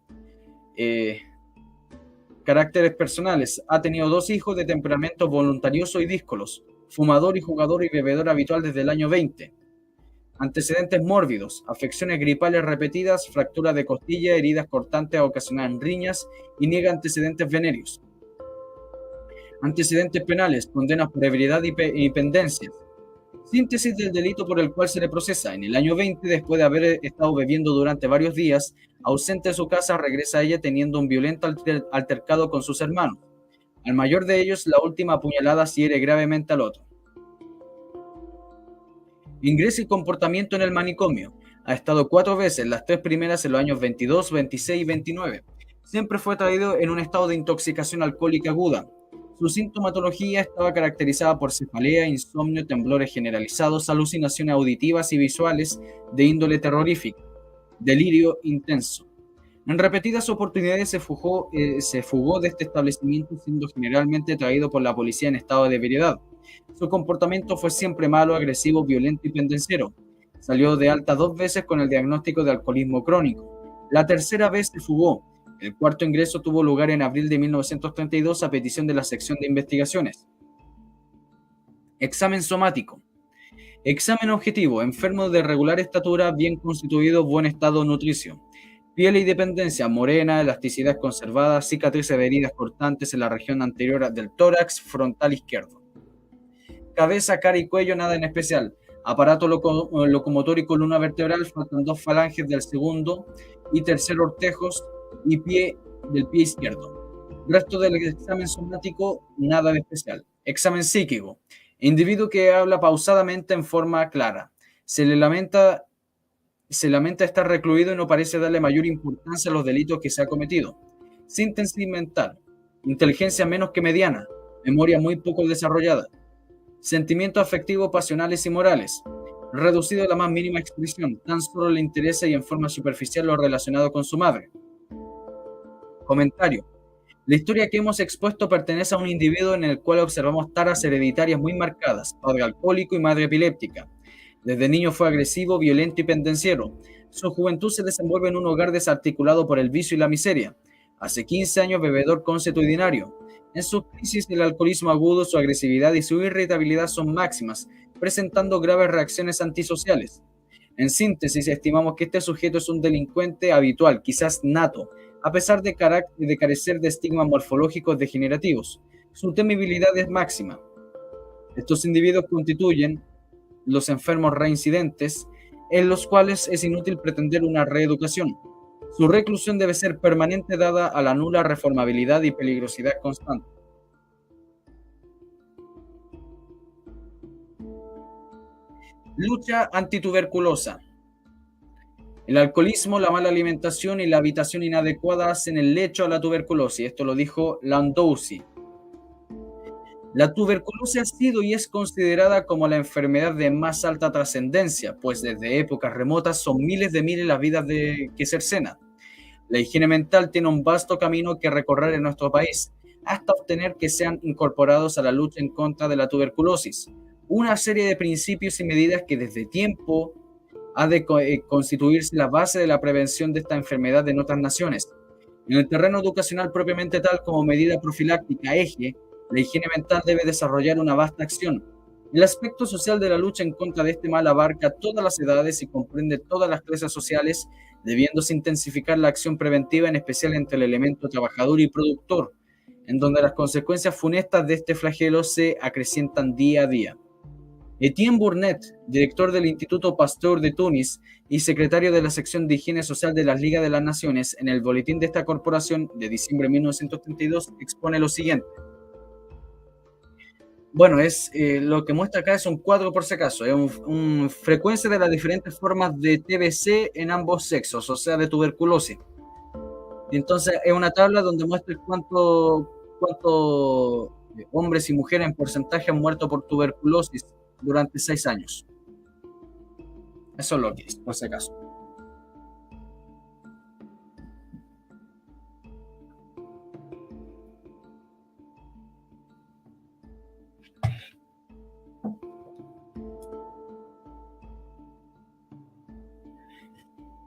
Caracteres personales. Ha tenido 2 hijos de temperamento voluntarioso y díscolos. Fumador y jugador y bebedor habitual desde el año 20. Antecedentes mórbidos, afecciones gripales repetidas, fractura de costilla, heridas cortantes ocasionadas en riñas y niega antecedentes venéreos. Antecedentes penales, condenas por ebriedad y pendencias. Síntesis del delito por el cual se le procesa. En el año 20, después de haber estado bebiendo durante varios días, ausente de su casa, regresa a ella teniendo un violento altercado con sus hermanos. Al mayor de ellos, la última apuñalada hiere gravemente al otro. Ingreso y comportamiento en el manicomio. Ha estado 4 veces, las 3 primeras en los años 22, 26 y 29. Siempre fue traído en un estado de intoxicación alcohólica aguda. Su sintomatología estaba caracterizada por cefalea, insomnio, temblores generalizados, alucinaciones auditivas y visuales de índole terrorífica, delirio intenso. En repetidas oportunidades se fugó de este establecimiento, siendo generalmente traído por la policía en estado de ebriedad. Su comportamiento fue siempre malo, agresivo, violento y pendenciero. Salió de alta 2 veces con el diagnóstico de alcoholismo crónico. La tercera vez se fugó. El cuarto ingreso tuvo lugar en abril de 1932 a petición de la sección de investigaciones. Examen somático. Examen objetivo. Enfermo de regular estatura, bien constituido, buen estado nutricio. Piel y dependencia morena, elasticidad conservada, cicatrices de heridas cortantes en la región anterior del tórax frontal izquierdo. Cabeza, cara y cuello, nada en especial. Aparato locomotor y columna vertebral, faltan 2 falanges del segundo y tercer ortejos y pie del pie izquierdo. Resto del examen somático, nada de especial. Examen psíquico. Individuo que habla pausadamente en forma clara. Se lamenta estar recluido y no parece darle mayor importancia a los delitos que se ha cometido. Síntesis mental. Inteligencia menos que mediana. Memoria muy poco desarrollada. Sentimientos afectivos, pasionales y morales. Reducido a la más mínima expresión. Tan solo le interesa y en forma superficial lo relacionado con su madre. Comentario. La historia que hemos expuesto pertenece a un individuo en el cual observamos taras hereditarias muy marcadas, padre alcohólico y madre epiléptica. Desde niño fue agresivo, violento y pendenciero. Su juventud se desenvuelve en un hogar desarticulado por el vicio y la miseria. Hace 15 años bebedor consuetudinario. En sus crisis el alcoholismo agudo, su agresividad y su irritabilidad son máximas, presentando graves reacciones antisociales. En síntesis, estimamos que este sujeto es un delincuente habitual, quizás nato, a pesar de carecer de estigmas morfológicos degenerativos. Su temibilidad es máxima. Estos individuos constituyen los enfermos reincidentes, en los cuales es inútil pretender una reeducación. Su reclusión debe ser permanente dada a la nula reformabilidad y peligrosidad constante. Lucha antituberculosa. El alcoholismo, la mala alimentación y la habitación inadecuada hacen el lecho a la tuberculosis. Esto lo dijo Landowski. La tuberculosis ha sido y es considerada como la enfermedad de más alta trascendencia, pues desde épocas remotas son miles de miles las vidas que cercena. La higiene mental tiene un vasto camino que recorrer en nuestro país, hasta obtener que sean incorporados a la lucha en contra de la tuberculosis. Una serie de principios y medidas que desde tiempo ha de constituirse la base de la prevención de esta enfermedad en otras naciones. En el terreno educacional propiamente tal como medida profiláctica eje, la higiene mental debe desarrollar una vasta acción. El aspecto social de la lucha en contra de este mal abarca todas las edades y comprende todas las clases sociales, debiéndose intensificar la acción preventiva, en especial entre el elemento trabajador y productor, en donde las consecuencias funestas de este flagelo se acrecientan día a día. Etienne Burnett, director del Instituto Pasteur de Túnez y secretario de la sección de Higiene Social de las Ligas de las Naciones, en el boletín de esta corporación de diciembre de 1932, expone lo siguiente. Bueno, lo que muestra acá es un cuadro por si acaso, es una frecuencia de las diferentes formas de TBC en ambos sexos, o sea, de tuberculosis. Y entonces es una tabla donde muestra cuánto hombres y mujeres en porcentaje han muerto por tuberculosis durante 6 años. Eso es lo que es, por si acaso.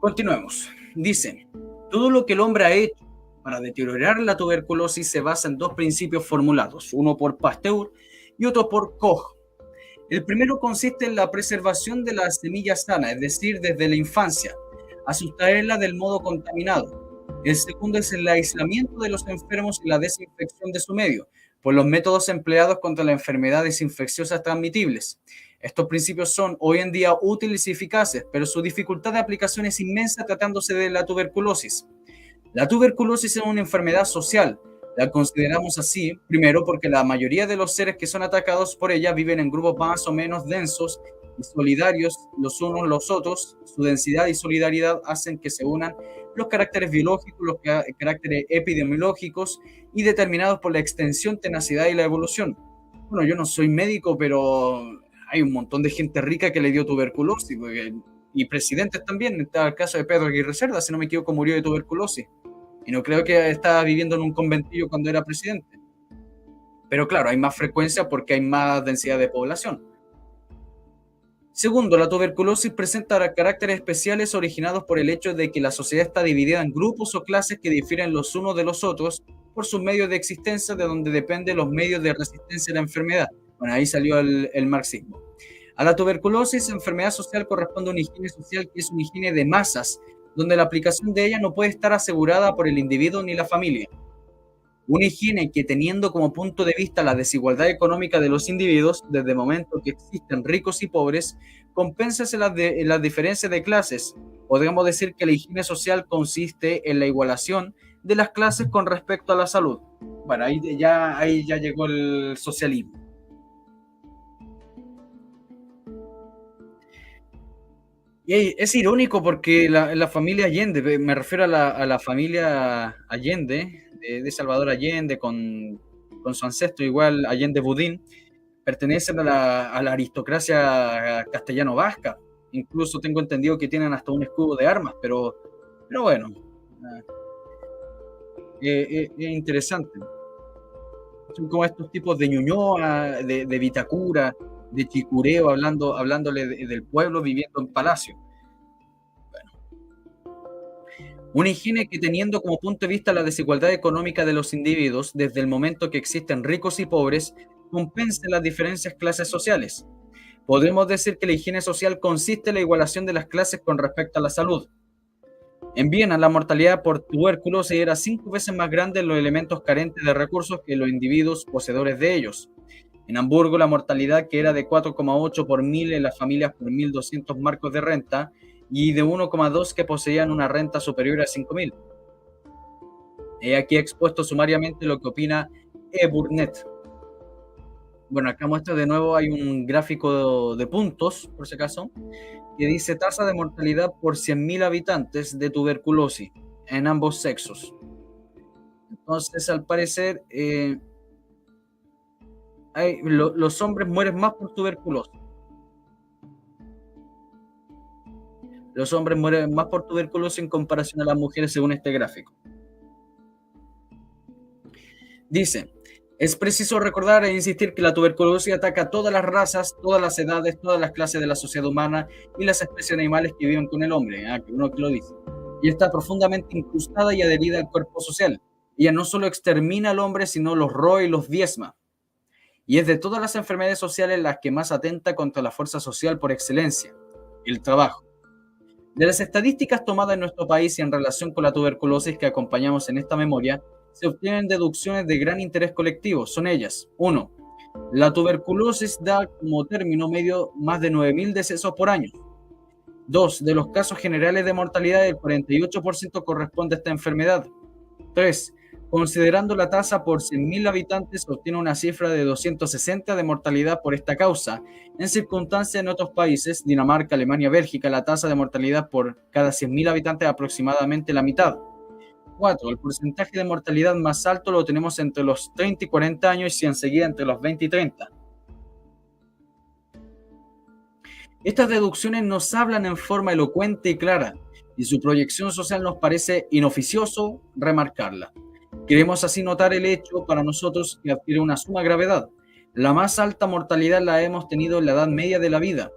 Continuemos. Dice, todo lo que el hombre ha hecho para deteriorar la tuberculosis se basa en dos principios formulados, uno por Pasteur y otro por Koch. El primero consiste en la preservación de la semilla sana, es decir, desde la infancia, a sustraerla del modo contaminado. El segundo es el aislamiento de los enfermos y la desinfección de su medio, por los métodos empleados contra las enfermedades infecciosas transmitibles. Estos principios son hoy en día útiles y eficaces, pero su dificultad de aplicación es inmensa tratándose de la tuberculosis. La tuberculosis es una enfermedad social. La consideramos así, primero, porque la mayoría de los seres que son atacados por ella viven en grupos más o menos densos y solidarios los unos los otros. Su densidad y solidaridad hacen que se unan los caracteres biológicos, los caracteres epidemiológicos y determinados por la extensión, tenacidad y la evolución. Bueno, yo no soy médico, pero hay un montón de gente rica que le dio tuberculosis, y presidentes también. Está el caso de Pedro Aguirre Cerda, si no me equivoco, murió de tuberculosis. Y no creo que estaba viviendo en un conventillo cuando era presidente. Pero claro, hay más frecuencia porque hay más densidad de población. Segundo, la tuberculosis presenta caracteres especiales originados por el hecho de que la sociedad está dividida en grupos o clases que difieren los unos de los otros por sus medios de existencia, de donde dependen los medios de resistencia a la enfermedad. Bueno, ahí salió el marxismo. A la tuberculosis, enfermedad social, corresponde a una higiene social que es una higiene de masas, donde la aplicación de ella no puede estar asegurada por el individuo ni la familia. Una higiene que, teniendo como punto de vista la desigualdad económica de los individuos, desde el momento que existen ricos y pobres, compensa las diferencias de clases. Podríamos decir que la higiene social consiste en la igualación de las clases con respecto a la salud. Bueno, ahí ya llegó el socialismo. Y es irónico porque la familia Allende, me refiero a la familia Allende, de Salvador Allende, con su ancestro igual Allende Budín, pertenecen a la aristocracia castellano-vasca. Incluso tengo entendido que tienen hasta un escudo de armas, pero bueno, es interesante. Son como estos tipos de Ñuñoa, de Vitacura, de Chicureo, hablándole del pueblo viviendo en palacio. Una higiene que, teniendo como punto de vista la desigualdad económica de los individuos, desde el momento que existen ricos y pobres, compensa las diferentes clases sociales. Podemos decir que la higiene social consiste en la igualación de las clases con respecto a la salud. En Viena, la mortalidad por tuberculosis era 5 veces más grande en los elementos carentes de recursos que en los individuos poseedores de ellos. En Hamburgo, la mortalidad, que era de 4,8 por mil en las familias por 1.200 marcos de renta, y de 1,2 que poseían una renta superior a 5.000. He aquí expuesto sumariamente lo que opina E. Burnett. Bueno, acá muestra de nuevo, hay un gráfico de puntos, por si acaso, que dice tasa de mortalidad por 100.000 habitantes de tuberculosis en ambos sexos. Entonces, al parecer, los hombres mueren más por tuberculosis. Los hombres mueren más por tuberculosis en comparación a las mujeres, según este gráfico. Dice, es preciso recordar e insistir que la tuberculosis ataca a todas las razas, todas las edades, todas las clases de la sociedad humana y las especies animales que viven con el hombre, uno que lo dice. Y está profundamente incrustada y adherida al cuerpo social. Ella no solo extermina al hombre, sino los roe y los diezma. Y es de todas las enfermedades sociales las que más atenta contra la fuerza social por excelencia, el trabajo. De las estadísticas tomadas en nuestro país y en relación con la tuberculosis que acompañamos en esta memoria, se obtienen deducciones de gran interés colectivo. Son ellas: 1. La tuberculosis da como término medio más de 9.000 decesos por año. 2. De los casos generales de mortalidad, el 48% corresponde a esta enfermedad. 3. Considerando la tasa por 100.000 habitantes, se obtiene una cifra de 260 de mortalidad por esta causa. En circunstancias, en otros países, Dinamarca, Alemania, Bélgica, la tasa de mortalidad por cada 100.000 habitantes es aproximadamente la mitad. 4. El porcentaje de mortalidad más alto lo tenemos entre los 30 y 40 años y enseguida entre los 20 y 30. Estas deducciones nos hablan en forma elocuente y clara, y su proyección social nos parece inoficioso remarcarla. Queremos así notar el hecho para nosotros que adquiere una suma gravedad. La más alta mortalidad la hemos tenido en la edad media de la vida,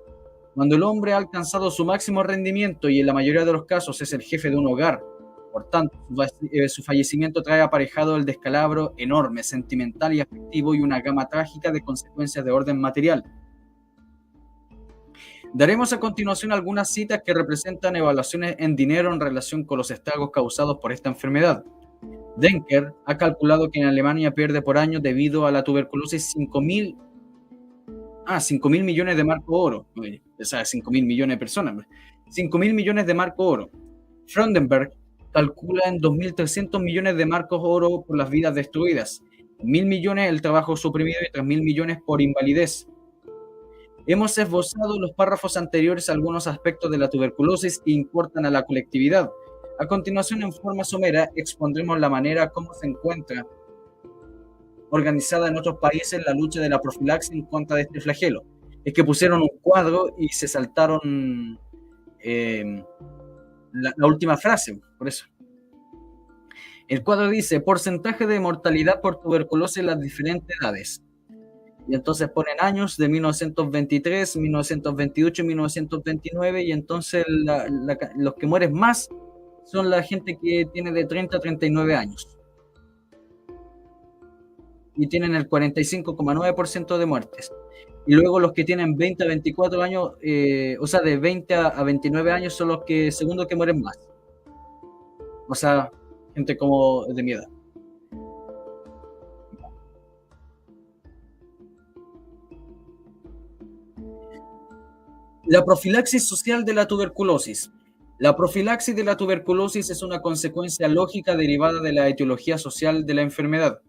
cuando el hombre ha alcanzado su máximo rendimiento y en la mayoría de los casos es el jefe de un hogar, Por tanto, su fallecimiento trae aparejado el descalabro enorme, sentimental y afectivo y una gama trágica de consecuencias de orden material. Daremos a continuación algunas citas que representan evaluaciones en dinero en relación con los estragos causados por esta enfermedad. Denker ha calculado que en Alemania pierde por año debido a la tuberculosis 5.000 millones de marco oro. O sea, 5.000 millones de personas. 5.000 millones de marco oro. Frondenberg calcula en 2.300 millones de marcos oro por las vidas destruidas. 1.000 millones el trabajo suprimido y 3.000 millones por invalidez. Hemos esbozado en los párrafos anteriores algunos aspectos de la tuberculosis que importan a la colectividad. A continuación, en forma somera, expondremos la manera como se encuentra organizada en otros países la lucha de la profilaxis en contra de este flagelo. Es que pusieron un cuadro y se saltaron la última frase, por eso. El cuadro dice, porcentaje de mortalidad por tuberculosis en las diferentes edades. Y entonces ponen años de 1923, 1928, 1929, y entonces los que mueren más son la gente que tiene de 30 a 39 años. Y tienen el 45,9% de muertes. Y luego los que tienen 20 a 24 años, o sea, de 20 a 29 años son los que, segundo, que mueren más. O sea, gente como de mi edad. La profilaxis social de la tuberculosis. La profilaxis de la tuberculosis es una consecuencia lógica derivada de la etiología social de la enfermedad.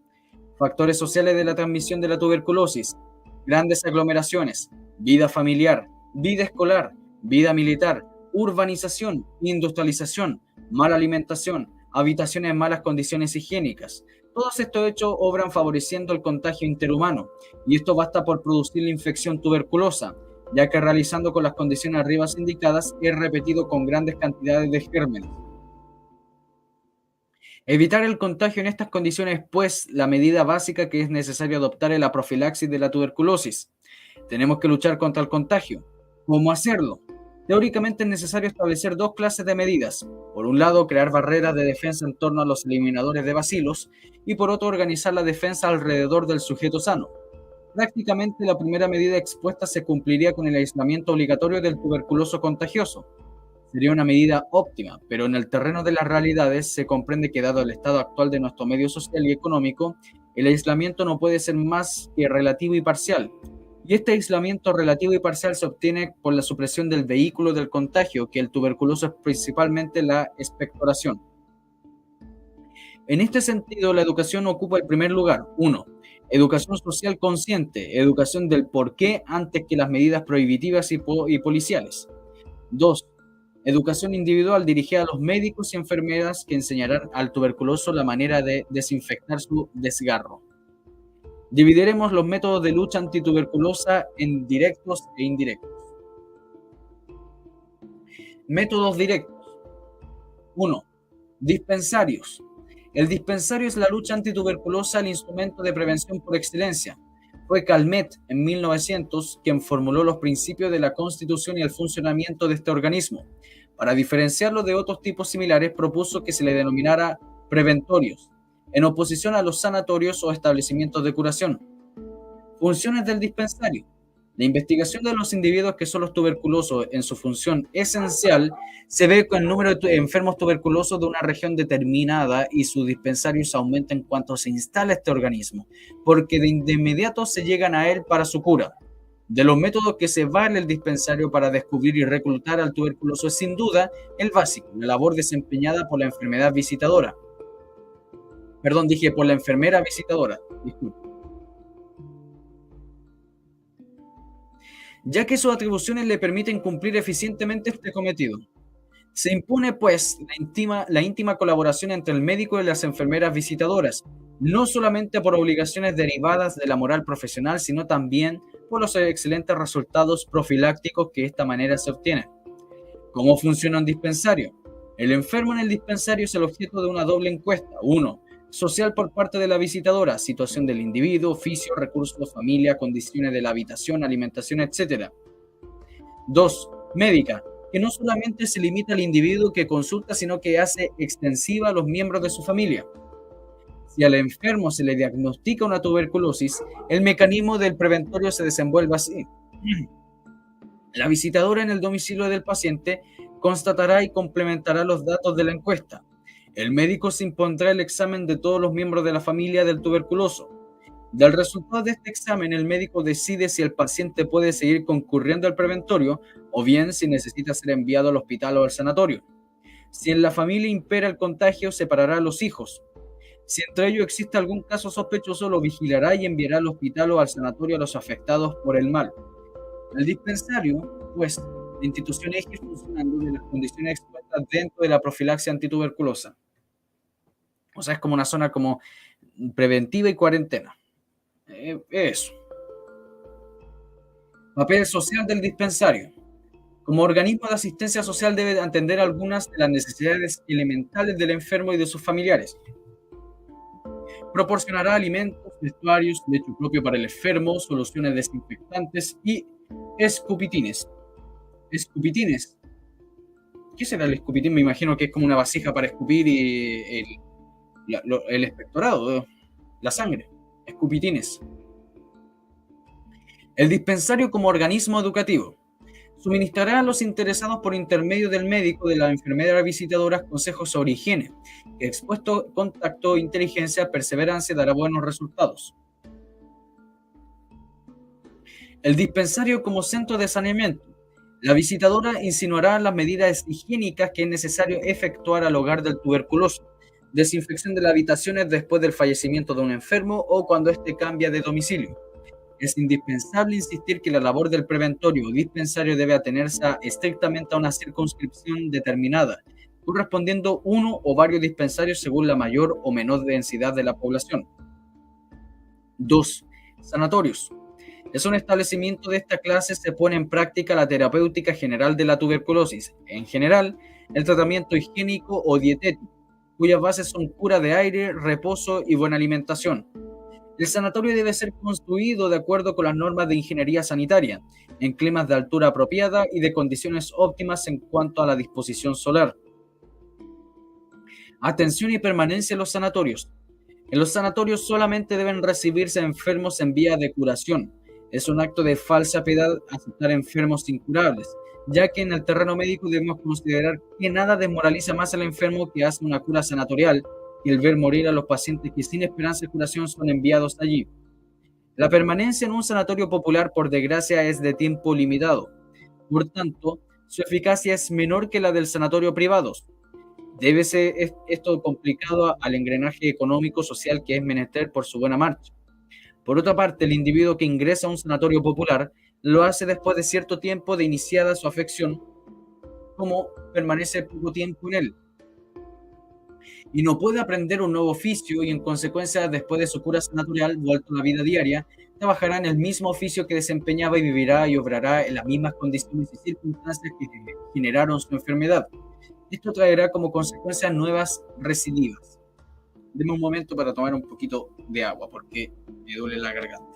Factores sociales de la transmisión de la tuberculosis: grandes aglomeraciones, vida familiar, vida escolar, vida militar, urbanización, industrialización, mala alimentación, habitaciones en malas condiciones higiénicas. Todos estos hechos obran favoreciendo el contagio interhumano, y esto basta por producir la infección tuberculosa, ya que realizando con las condiciones arriba indicadas es repetido con grandes cantidades de gérmenes. Evitar el contagio en estas condiciones, pues, la medida básica que es necesario adoptar es la profilaxis de la tuberculosis. Tenemos que luchar contra el contagio. ¿Cómo hacerlo? Teóricamente es necesario establecer dos clases de medidas. Por un lado, crear barreras de defensa en torno a los eliminadores de bacilos, y por otro, organizar la defensa alrededor del sujeto sano. Prácticamente la primera medida expuesta se cumpliría con el aislamiento obligatorio del tuberculoso contagioso. Sería una medida óptima, pero en el terreno de las realidades se comprende que, dado el estado actual de nuestro medio social y económico, el aislamiento no puede ser más que relativo y parcial. Y este aislamiento relativo y parcial se obtiene por la supresión del vehículo del contagio, que el tuberculoso es principalmente la expectoración. En este sentido, la educación ocupa el primer lugar. 1. Educación social consciente, educación del porqué antes que las medidas prohibitivas y policiales. 2. Educación individual dirigida a los médicos y enfermeras que enseñarán al tuberculoso la manera de desinfectar su desgarro. Dividiremos los métodos de lucha antituberculosa en directos e indirectos. Métodos directos. 1. Dispensarios. El dispensario es la lucha antituberculosa, el instrumento de prevención por excelencia. Fue Calmet, en 1900, quien formuló los principios de la constitución y el funcionamiento de este organismo. Para diferenciarlo de otros tipos similares, propuso que se le denominara preventorios, en oposición a los sanatorios o establecimientos de curación. Funciones del dispensario. La investigación de los individuos que son los tuberculosos en su función esencial se ve con el número de enfermos tuberculosos de una región determinada y su dispensario se aumenta en cuanto se instala este organismo, porque de inmediato se llegan a él para su cura. De los métodos que se vale el dispensario para descubrir y reclutar al tuberculoso es sin duda el básico, la labor desempeñada por la enfermedad visitadora. Perdón, dije por la enfermera visitadora. Disculpe. Ya que sus atribuciones le permiten cumplir eficientemente este cometido. Se impone, pues, la íntima colaboración entre el médico y las enfermeras visitadoras, no solamente por obligaciones derivadas de la moral profesional, sino también por los excelentes resultados profilácticos que de esta manera se obtienen. ¿Cómo funciona un dispensario? El enfermo en el dispensario es el objeto de una doble encuesta. 1. Social por parte de la visitadora, situación del individuo, oficio, recursos, familia, condiciones de la habitación, alimentación, etc. 2. Médica, que no solamente se limita al individuo que consulta, sino que hace extensiva a los miembros de su familia. Si al enfermo se le diagnostica una tuberculosis, el mecanismo del preventorio se desenvuelve así. La visitadora en el domicilio del paciente constatará y complementará los datos de la encuesta. El médico se impondrá el examen de todos los miembros de la familia del tuberculoso. Del resultado de este examen, el médico decide si el paciente puede seguir concurriendo al preventorio o bien si necesita ser enviado al hospital o al sanatorio. Si en la familia impera el contagio, separará a los hijos. Si entre ellos existe algún caso sospechoso, lo vigilará y enviará al hospital o al sanatorio a los afectados por el mal. El dispensario, pues, la institución eje funcionando de las condiciones expuestas dentro de la profilaxia antituberculosa. O sea, es como una zona como preventiva y cuarentena. Eso. Papel social del dispensario. Como organismo de asistencia social debe atender algunas de las necesidades elementales del enfermo y de sus familiares. Proporcionará alimentos, vestuarios, lecho propio para el enfermo, soluciones desinfectantes y escupitines. Escupitines. ¿Qué será el escupitín? Me imagino que es como una vasija para escupir y el expectorado, la sangre. Escupitines. El dispensario como organismo educativo. Suministrará a los interesados por intermedio del médico de la enfermera visitadora consejos sobre higiene, que expuesto contacto, inteligencia, perseverancia dará buenos resultados. El dispensario como centro de saneamiento. La visitadora insinuará las medidas higiénicas que es necesario efectuar al hogar del tuberculoso, desinfección de las habitaciones después del fallecimiento de un enfermo o cuando éste cambia de domicilio. Es indispensable insistir que la labor del preventorio o dispensario debe atenerse estrictamente a una circunscripción determinada, correspondiendo uno o varios dispensarios según la mayor o menor densidad de la población. 2. Sanatorios. Es un establecimiento de esta clase se pone en práctica la terapéutica general de la tuberculosis, en general, el tratamiento higiénico o dietético, cuyas bases son cura de aire, reposo y buena alimentación. El sanatorio debe ser construido de acuerdo con las normas de ingeniería sanitaria, en climas de altura apropiada y de condiciones óptimas en cuanto a la disposición solar. Atención y permanencia en los sanatorios. En los sanatorios solamente deben recibirse enfermos en vía de curación. Es un acto de falsa piedad aceptar enfermos incurables, ya que en el terreno médico debemos considerar que nada desmoraliza más al enfermo que hace una cura sanatorial y el ver morir a los pacientes que sin esperanza de curación son enviados allí. La permanencia en un sanatorio popular, por desgracia, es de tiempo limitado. Por tanto, su eficacia es menor que la del sanatorio privado. Debe ser esto complicado al engranaje económico social que es menester por su buena marcha. Por otra parte, el individuo que ingresa a un sanatorio popular lo hace después de cierto tiempo de iniciada su afección, como permanece poco tiempo en él, y no puede aprender un nuevo oficio y en consecuencia después de su cura sanatorial vuelto a la vida diaria, trabajará en el mismo oficio que desempeñaba y vivirá y obrará en las mismas condiciones y circunstancias que generaron su enfermedad. Esto traerá como consecuencia nuevas recidivas. Deme un momento para tomar un poquito de agua porque me duele la garganta.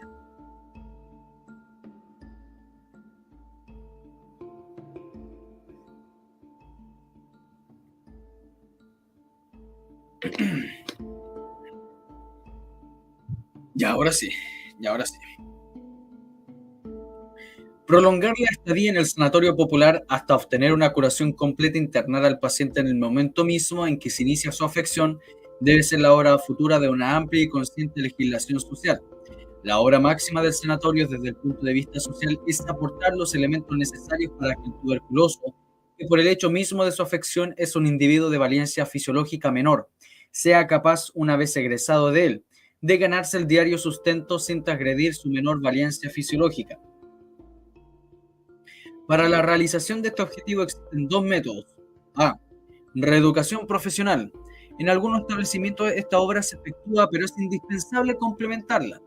Ya, ahora sí, ya, ahora sí. Prolongar la estadía en el sanatorio popular hasta obtener una curación completa e internar al paciente en el momento mismo en que se inicia su afección debe ser la hora futura de una amplia y consciente legislación social. La hora máxima del sanatorio desde el punto de vista social es aportar los elementos necesarios para que el tuberculoso, que por el hecho mismo de su afección es un individuo de valencia fisiológica menor, sea capaz, una vez egresado de él, de ganarse el diario sustento sin transgredir su menor valencia fisiológica. Para la realización de este objetivo existen dos métodos. A. Reeducación profesional. En algunos establecimientos esta obra se efectúa, pero es indispensable complementarla,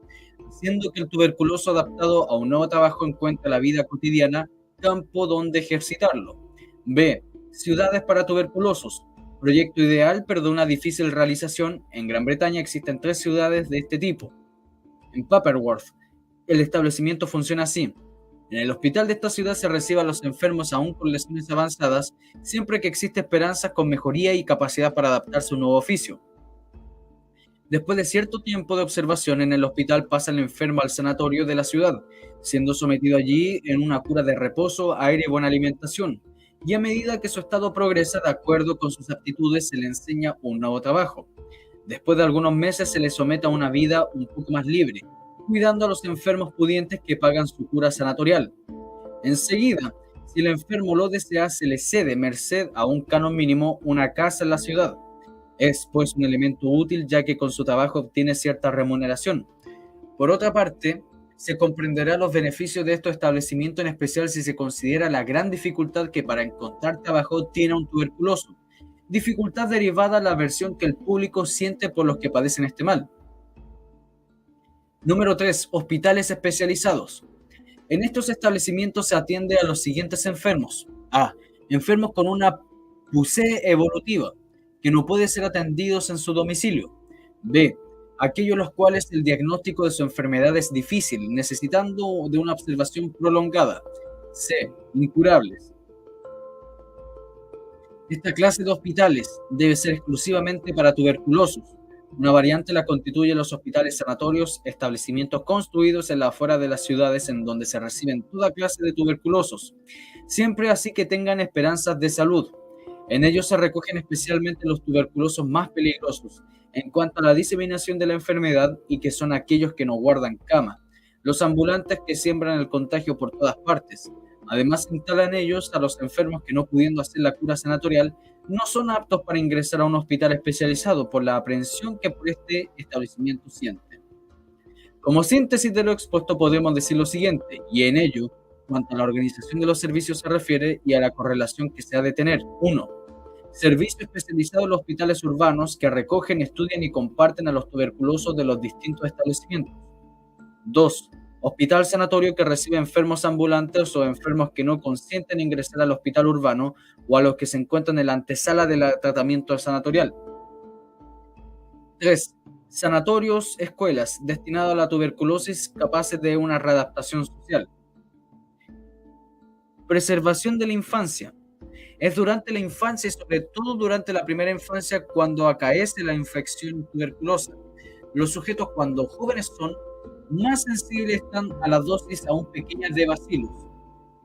haciendo que el tuberculoso adaptado a un nuevo trabajo encuentre la vida cotidiana campo donde ejercitarlo. B. Ciudades para tuberculosos. Proyecto ideal, pero de una difícil realización. En Gran Bretaña existen 3 ciudades de este tipo. En Paperworth, el establecimiento funciona así. En el hospital de esta ciudad se recibe a los enfermos aún con lesiones avanzadas, siempre que existe esperanza con mejoría y capacidad para adaptarse a un nuevo oficio. Después de cierto tiempo de observación en el hospital pasa el enfermo al sanatorio de la ciudad, siendo sometido allí en una cura de reposo, aire y buena alimentación. Y a medida que su estado progresa de acuerdo con sus aptitudes se le enseña un nuevo trabajo. Después de algunos meses se le somete a una vida un poco más libre, cuidando a los enfermos pudientes que pagan su cura sanatorial. Enseguida, si el enfermo lo desea, se le cede, merced a un canon mínimo, una casa en la ciudad. Es pues un elemento útil ya que con su trabajo obtiene cierta remuneración. Por otra parte, se comprenderá los beneficios de estos establecimientos, en especial si se considera la gran dificultad que para encontrar trabajo tiene un tuberculoso, dificultad derivada de la aversión que el público siente por los que padecen este mal. Número 3. Hospitales especializados. En estos establecimientos se atiende a los siguientes enfermos. A. Enfermos con una PUCE evolutiva, que no puede ser atendidos en su domicilio. B. Aquellos los cuales el diagnóstico de su enfermedad es difícil, necesitando de una observación prolongada. C. Incurables. Esta clase de hospitales debe ser exclusivamente para tuberculosos. Una variante la constituyen los hospitales sanatorios, establecimientos construidos en la afuera de las ciudades en donde se reciben toda clase de tuberculosos, siempre así que tengan esperanzas de salud. En ellos se recogen especialmente los tuberculosos más peligrosos en cuanto a la diseminación de la enfermedad y que son aquellos que no guardan cama, los ambulantes que siembran el contagio por todas partes. Además, se instalan ellos a los enfermos que no pudiendo hacer la cura sanatorial, no son aptos para ingresar a un hospital especializado por la aprehensión que por este establecimiento sienten. Como síntesis de lo expuesto podemos decir lo siguiente, y en ello, cuanto a la organización de los servicios se refiere y a la correlación que se ha de tener. 1. Servicio especializado en los hospitales urbanos que recogen, estudian y comparten a los tuberculosos de los distintos establecimientos. 2. Hospital sanatorio que recibe enfermos ambulantes o enfermos que no consienten ingresar al hospital urbano o a los que se encuentran en la antesala del tratamiento sanatorial. 3. Sanatorios, escuelas destinados a la tuberculosis capaces de una readaptación social. Preservación de la infancia. Es durante la infancia y sobre todo durante la primera infancia cuando acaece la infección tuberculosa. Los sujetos cuando jóvenes son más sensibles están a las dosis aún pequeñas de bacillus.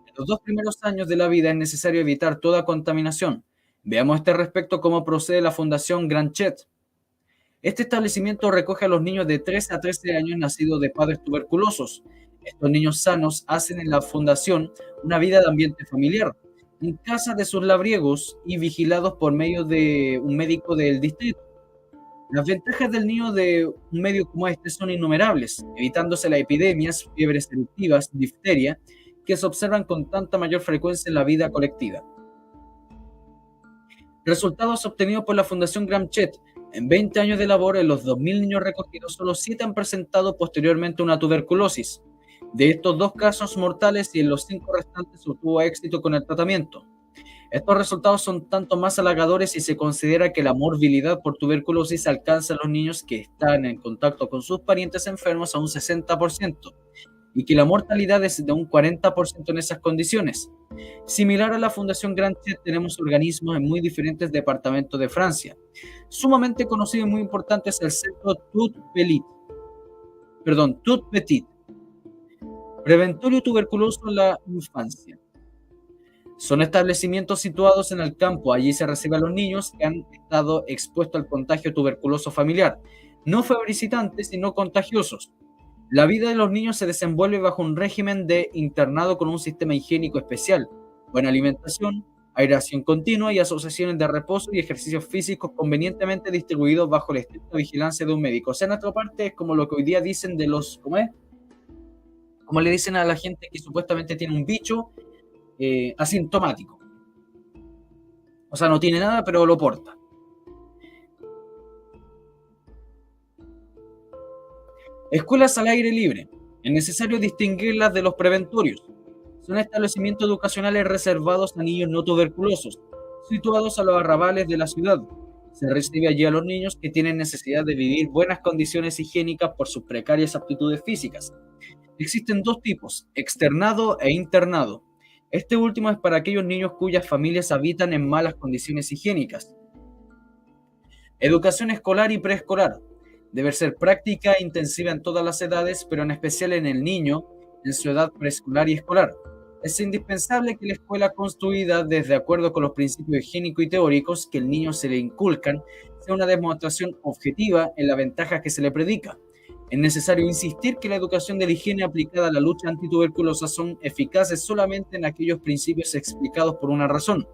En los 2 primeros años de la vida es necesario evitar toda contaminación. Veamos a este respecto cómo procede la Fundación Granchet. Este establecimiento recoge a los niños de 3 a 13 años nacidos de padres tuberculosos. Estos niños sanos hacen en la fundación una vida de ambiente familiar, en casa de sus labriegos y vigilados por medio de un médico del distrito. Las ventajas del niño de un medio como este son innumerables, evitándose las epidemias, fiebres eruptivas, difteria, que se observan con tanta mayor frecuencia en la vida colectiva. Resultados obtenidos por la Fundación Granchet. En 20 años de labor, en los 2.000 niños recogidos, solo 7 han presentado posteriormente una tuberculosis. De estos 2 casos mortales y en los 5 restantes se obtuvo éxito con el tratamiento. Estos resultados son tanto más halagadores si se considera que la morbilidad por tuberculosis alcanza a los niños que están en contacto con sus parientes enfermos a un 60% y que la mortalidad es de un 40% en esas condiciones. Similar a la Fundación Granchet, tenemos organismos en muy diferentes departamentos de Francia. Sumamente conocido y muy importante es el Centro Tout Petit, Preventorio Tuberculoso en la Infancia. Son establecimientos situados en el campo. Allí se recibe a los niños que han estado expuestos al contagio tuberculoso familiar, no febricitantes, sino contagiosos. La vida de los niños se desenvuelve bajo un régimen de internado con un sistema higiénico especial, buena alimentación, aireación continua y asociaciones de reposo y ejercicios físicos convenientemente distribuidos bajo la estricta vigilancia de un médico. O sea, en otra parte es como lo que hoy día dicen de los, ¿cómo es? Como le dicen a la gente que supuestamente tiene un bicho asintomático. O sea, no tiene nada, pero lo porta. Escuelas al aire libre. Es necesario distinguirlas de los preventorios. Son establecimientos educacionales reservados a niños no tuberculosos, situados a los arrabales de la ciudad. Se recibe allí a los niños que tienen necesidad de vivir buenas condiciones higiénicas por sus precarias aptitudes físicas. Existen dos tipos, externado e internado. Este último es para aquellos niños cuyas familias habitan en malas condiciones higiénicas. Educación escolar y preescolar. Debe ser práctica e intensiva en todas las edades, pero en especial en el niño, en su edad preescolar y escolar. Es indispensable que la escuela construida desde acuerdo con los principios higiénicos y teóricos que el niño se le inculcan sea una demostración objetiva en la ventaja que se le predica. Es necesario insistir que la educación de la higiene aplicada a la lucha antituberculosa son eficaces solamente en aquellos principios explicados por una razón,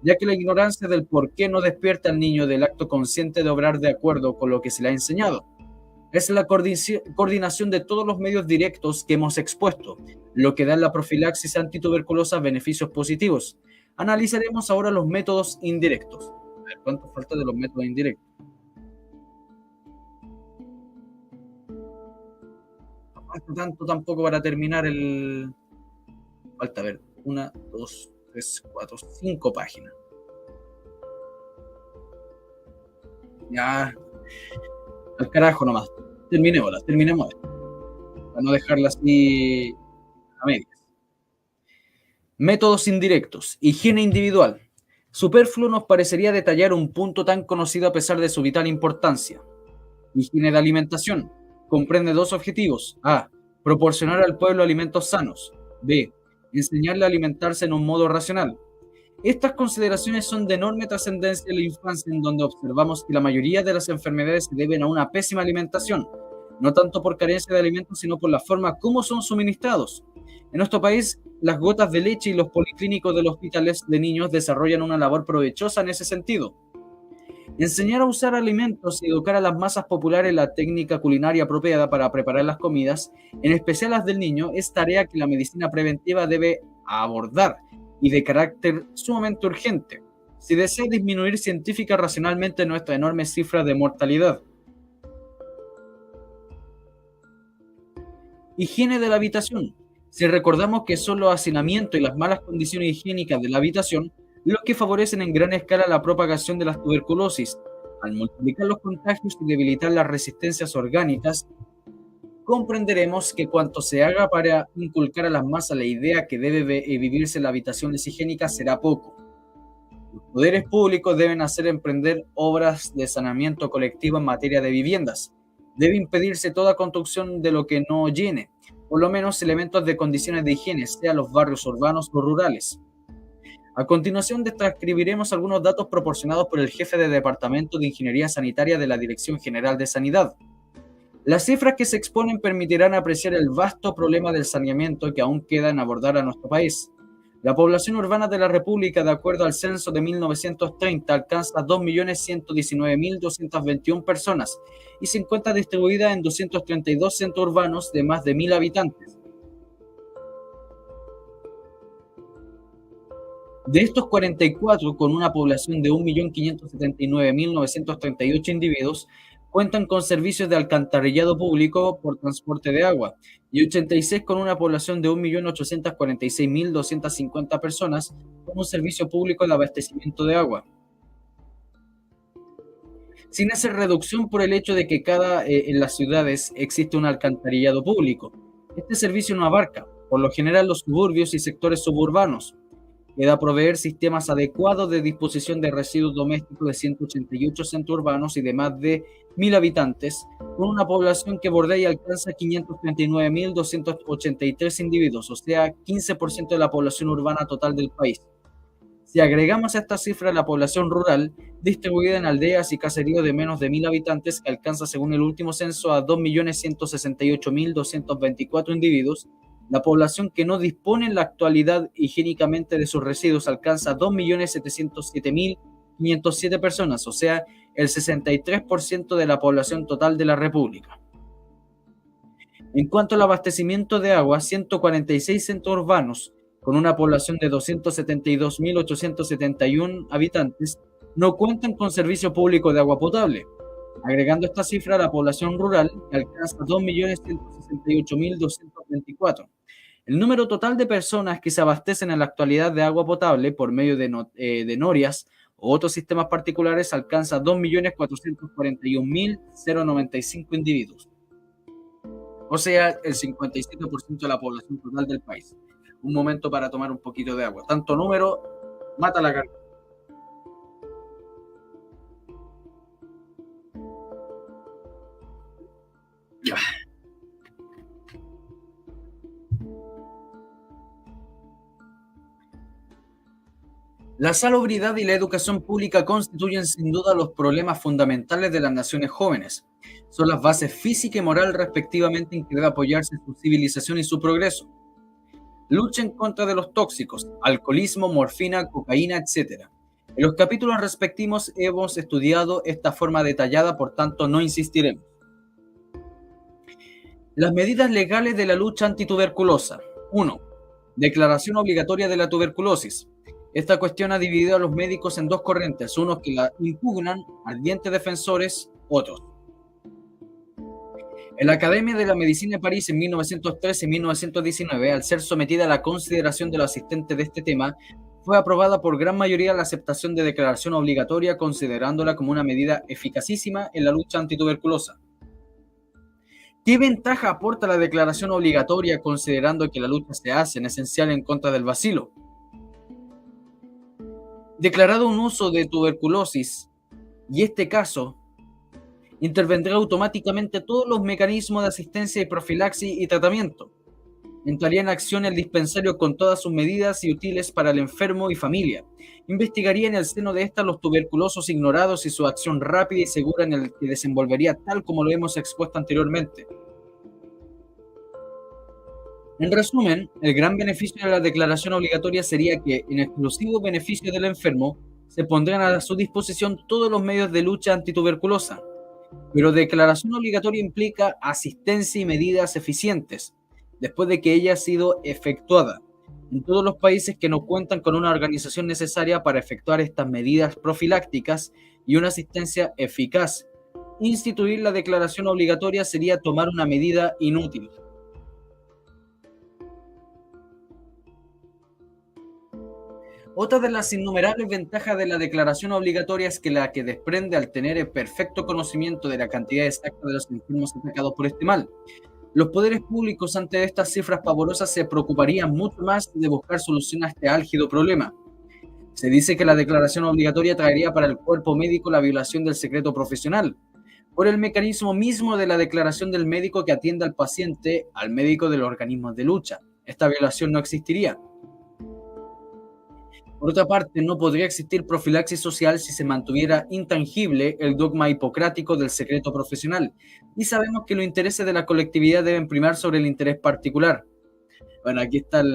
ya que la ignorancia del por qué no despierta al niño del acto consciente de obrar de acuerdo con lo que se le ha enseñado. Es la coordinación de todos los medios directos que hemos expuesto, lo que da en la profilaxis antituberculosa beneficios positivos. Analizaremos ahora los métodos indirectos. A ver, ¿cuánto falta de los métodos indirectos? No falta tanto tampoco para terminar el... Falta, a ver, una, dos, tres, cuatro, cinco páginas. Ya, al carajo nomás. Terminemos para no dejarla así a medias. Métodos indirectos. Higiene individual. Superfluo nos parecería detallar un punto tan conocido a pesar de su vital importancia. Higiene de alimentación. Comprende dos objetivos. A. Proporcionar al pueblo alimentos sanos. B. Enseñarle a alimentarse en un modo racional. Estas consideraciones son de enorme trascendencia en la infancia, en donde observamos que la mayoría de las enfermedades se deben a una pésima alimentación, no tanto por carencia de alimentos, sino por la forma como son suministrados. En nuestro país, las gotas de leche y los policlínicos de los hospitales de niños desarrollan una labor provechosa en ese sentido. Enseñar a usar alimentos y educar a las masas populares la técnica culinaria apropiada para preparar las comidas, en especial las del niño, es tarea que la medicina preventiva debe abordar y de carácter sumamente urgente, si desea disminuir científica racionalmente nuestra enorme cifra de mortalidad. Higiene de la habitación. Si recordamos que son los hacinamientos y las malas condiciones higiénicas de la habitación los que favorecen en gran escala la propagación de las tuberculosis, al multiplicar los contagios y debilitar las resistencias orgánicas, comprenderemos que cuanto se haga para inculcar a las masas la idea que debe vivirse en la habitación higiénica será poco. Los poderes públicos deben hacer emprender obras de saneamiento colectivo en materia de viviendas. Debe impedirse toda construcción de lo que no llene, por lo menos elementos de condiciones de higiene, sea los barrios urbanos o rurales. A continuación, transcribiremos algunos datos proporcionados por el jefe de Departamento de Ingeniería Sanitaria de la Dirección General de Sanidad. Las cifras que se exponen permitirán apreciar el vasto problema del saneamiento que aún queda en abordar a nuestro país. La población urbana de la República, de acuerdo al censo de 1930, alcanza 2.119.221 personas y se encuentra distribuida en 232 centros urbanos de más de 1.000 habitantes. De estos 44, con una población de 1.579.938 individuos, cuentan con servicios de alcantarillado público por transporte de agua, y 86 con una población de 1.846.250 personas con un servicio público de abastecimiento de agua. Sin hacer reducción por el hecho de que en las ciudades existe un alcantarillado público. Este servicio no abarca, por lo general, los suburbios y sectores suburbanos. Queda proveer sistemas adecuados de disposición de residuos domésticos de 188 centros urbanos y de más de 1.000 habitantes, con una población que bordea y alcanza 539.283 individuos, o sea, 15% de la población urbana total del país. Si agregamos a esta cifra la población rural, distribuida en aldeas y caseríos de menos de 1.000 habitantes, que alcanza según el último censo a 2.168.224 individuos, la población que no dispone en la actualidad higiénicamente de sus residuos alcanza a 2.707.507 personas, o sea, el 63% de la población total de la República. En cuanto al abastecimiento de agua, 146 centros urbanos, con una población de 272.871 habitantes, no cuentan con servicio público de agua potable. Agregando esta cifra, la población rural alcanza 2.168.224. El número total de personas que se abastecen en la actualidad de agua potable por medio de norias o otros sistemas particulares alcanza 2.441.095 individuos. o sea, el 57% de la población total del país. Un momento para tomar un poquito de agua. Tanto número mata la garganta. Ya. La salubridad y la educación pública constituyen sin duda los problemas fundamentales de las naciones jóvenes. Son las bases física y moral respectivamente en que debe apoyarse su civilización y su progreso. Lucha en contra de los tóxicos, alcoholismo, morfina, cocaína, etc. En los capítulos respectivos hemos estudiado esta forma detallada, por tanto no insistiremos. Las medidas legales de la lucha antituberculosa. 1. Declaración obligatoria de la tuberculosis. Esta cuestión ha dividido a los médicos en dos corrientes, unos que la impugnan, ardientes defensores, otros. En la Academia de la Medicina de París en 1913 y 1919, al ser sometida a la consideración de los asistentes de este tema, fue aprobada por gran mayoría la aceptación de declaración obligatoria, considerándola como una medida eficacísima en la lucha antituberculosa. ¿Qué ventaja aporta la declaración obligatoria considerando que la lucha se hace en esencial en contra del bacilo? Declarado un uso de tuberculosis, y este caso intervendrá automáticamente todos los mecanismos de asistencia y profilaxis y tratamiento. Entraría en acción el dispensario con todas sus medidas y útiles para el enfermo y familia. Investigaría en el seno de esta los tuberculosos ignorados y su acción rápida y segura en el que desenvolvería tal como lo hemos expuesto anteriormente. En resumen, el gran beneficio de la declaración obligatoria sería que, en exclusivo beneficio del enfermo, se pondrán a su disposición todos los medios de lucha antituberculosa. Pero declaración obligatoria implica asistencia y medidas eficientes, después de que ella ha sido efectuada. En todos los países que no cuentan con una organización necesaria para efectuar estas medidas profilácticas y una asistencia eficaz, instituir la declaración obligatoria sería tomar una medida inútil. Otra de las innumerables ventajas de la declaración obligatoria es que la que desprende al tener el perfecto conocimiento de la cantidad exacta de los enfermos atacados por este mal. Los poderes públicos ante estas cifras pavorosas se preocuparían mucho más de buscar solución a este álgido problema. Se dice que la declaración obligatoria traería para el cuerpo médico la violación del secreto profesional, por el mecanismo mismo de la declaración del médico que atiende al paciente al médico de los organismos de lucha. Esta violación no existiría. Por otra parte, no podría existir profilaxis social si se mantuviera intangible el dogma hipocrático del secreto profesional. Y sabemos que los intereses de la colectividad deben primar sobre el interés particular. Bueno, aquí está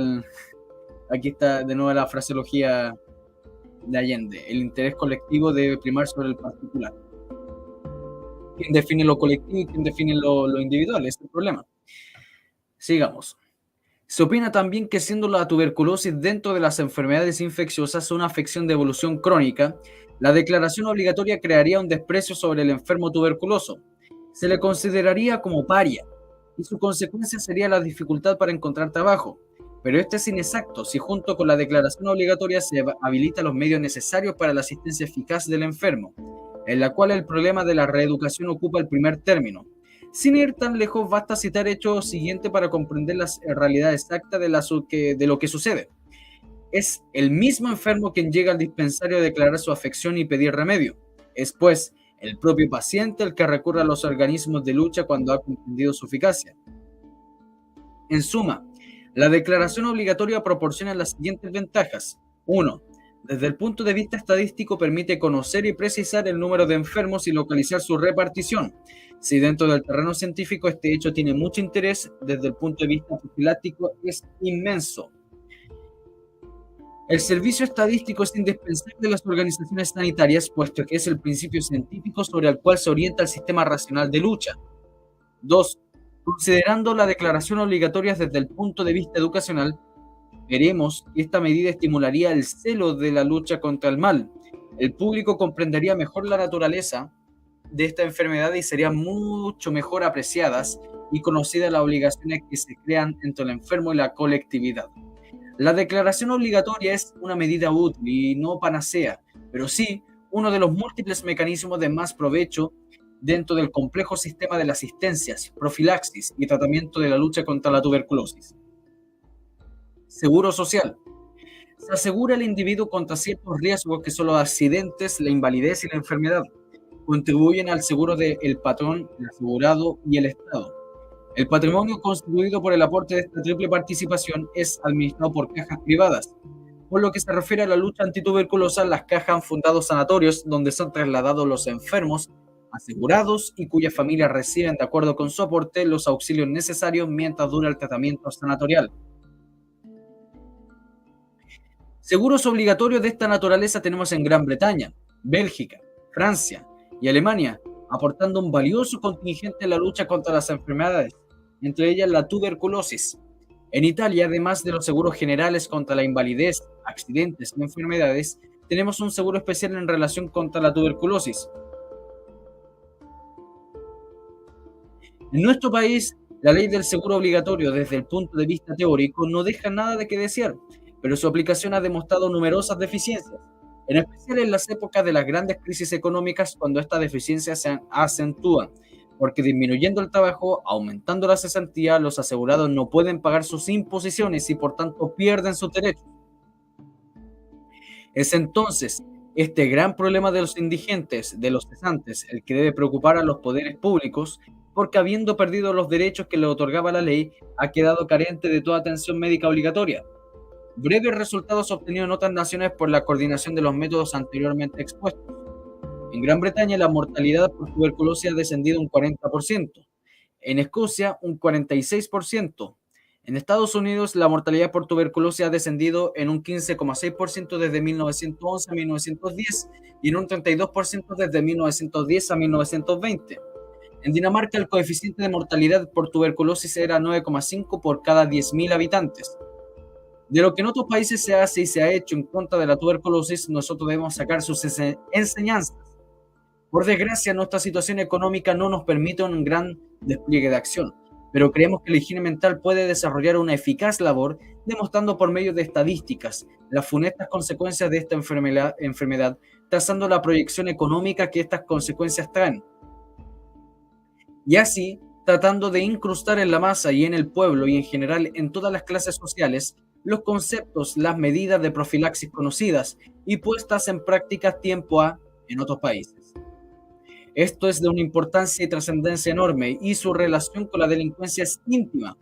de nuevo la fraseología de Allende. El interés colectivo debe primar sobre el particular. ¿Quién define lo colectivo y quién define lo individual? Ese es el problema. Sigamos. Se opina también que siendo la tuberculosis dentro de las enfermedades infecciosas una afección de evolución crónica, la declaración obligatoria crearía un desprecio sobre el enfermo tuberculoso. Se le consideraría como paria y su consecuencia sería la dificultad para encontrar trabajo. Pero este es inexacto si junto con la declaración obligatoria se habilita los medios necesarios para la asistencia eficaz del enfermo, en la cual el problema de la reeducación ocupa el primer término. Sin ir tan lejos, basta citar hechos siguientes para comprender la realidad exacta de lo que sucede. Es el mismo enfermo quien llega al dispensario a declarar su afección y pedir remedio. Es, pues, el propio paciente el que recurre a los organismos de lucha cuando ha comprendido su eficacia. En suma, la declaración obligatoria proporciona las siguientes ventajas. 1. Desde el punto de vista estadístico permite conocer y precisar el número de enfermos y localizar su repartición. Si dentro del terreno científico este hecho tiene mucho interés, desde el punto de vista profiláctico es inmenso. El servicio estadístico es indispensable en las organizaciones sanitarias, puesto que es el principio científico sobre el cual se orienta el sistema racional de lucha. 2. Considerando la declaración obligatoria desde el punto de vista educacional, veremos que esta medida estimularía el celo de la lucha contra el mal. El público comprendería mejor la naturaleza de esta enfermedad y serían mucho mejor apreciadas y conocidas las obligaciones que se crean entre el enfermo y la colectividad. La declaración obligatoria es una medida útil y no panacea, pero sí uno de los múltiples mecanismos de más provecho dentro del complejo sistema de la asistencia, profilaxis y tratamiento de la lucha contra la tuberculosis. Seguro social. Se asegura al individuo contra ciertos riesgos que son los accidentes, la invalidez y la enfermedad. Contribuyen al seguro del patrón, el asegurado y el Estado. El patrimonio constituido por el aporte de esta triple participación es administrado por cajas privadas. Por lo que se refiere a la lucha antituberculosa, las cajas han fundado sanatorios donde son trasladados los enfermos, asegurados y cuyas familias reciben, de acuerdo con su aporte, los auxilios necesarios mientras dura el tratamiento sanatorial. Seguros obligatorios de esta naturaleza tenemos en Gran Bretaña, Bélgica, Francia y Alemania, aportando un valioso contingente en la lucha contra las enfermedades, entre ellas la tuberculosis. En Italia, además de los seguros generales contra la invalidez, accidentes y enfermedades, tenemos un seguro especial en relación contra la tuberculosis. En nuestro país, la ley del seguro obligatorio desde el punto de vista teórico no deja nada de que desear, pero su aplicación ha demostrado numerosas deficiencias, en especial en las épocas de las grandes crisis económicas cuando estas deficiencias se acentúan, porque disminuyendo el trabajo, aumentando la cesantía, los asegurados no pueden pagar sus imposiciones y por tanto pierden sus derechos. Es entonces este gran problema de los indigentes, de los cesantes, el que debe preocupar a los poderes públicos, porque habiendo perdido los derechos que le otorgaba la ley, ha quedado carente de toda atención médica obligatoria. Breves resultados obtenidos en otras naciones por la coordinación de los métodos anteriormente expuestos. En Gran Bretaña la mortalidad por tuberculosis ha descendido un 40%, en Escocia un 46%, en Estados Unidos la mortalidad por tuberculosis ha descendido en un 15,6% desde 1911 a 1910 y en un 32% desde 1910 a 1920. En Dinamarca el coeficiente de mortalidad por tuberculosis era 9,5 por cada 10.000 habitantes. De lo que en otros países se hace y se ha hecho en contra de la tuberculosis, nosotros debemos sacar sus enseñanzas. Por desgracia, nuestra situación económica no nos permite un gran despliegue de acción, pero creemos que la higiene mental puede desarrollar una eficaz labor, demostrando por medio de estadísticas las funestas consecuencias de esta enfermedad, trazando la proyección económica que estas consecuencias traen. Y así, tratando de incrustar en la masa y en el pueblo y en general en todas las clases sociales, los conceptos, las medidas de profilaxis conocidas y puestas en práctica tiempo a en otros países. Esto es de una importancia y trascendencia enorme y su relación con la delincuencia es íntima,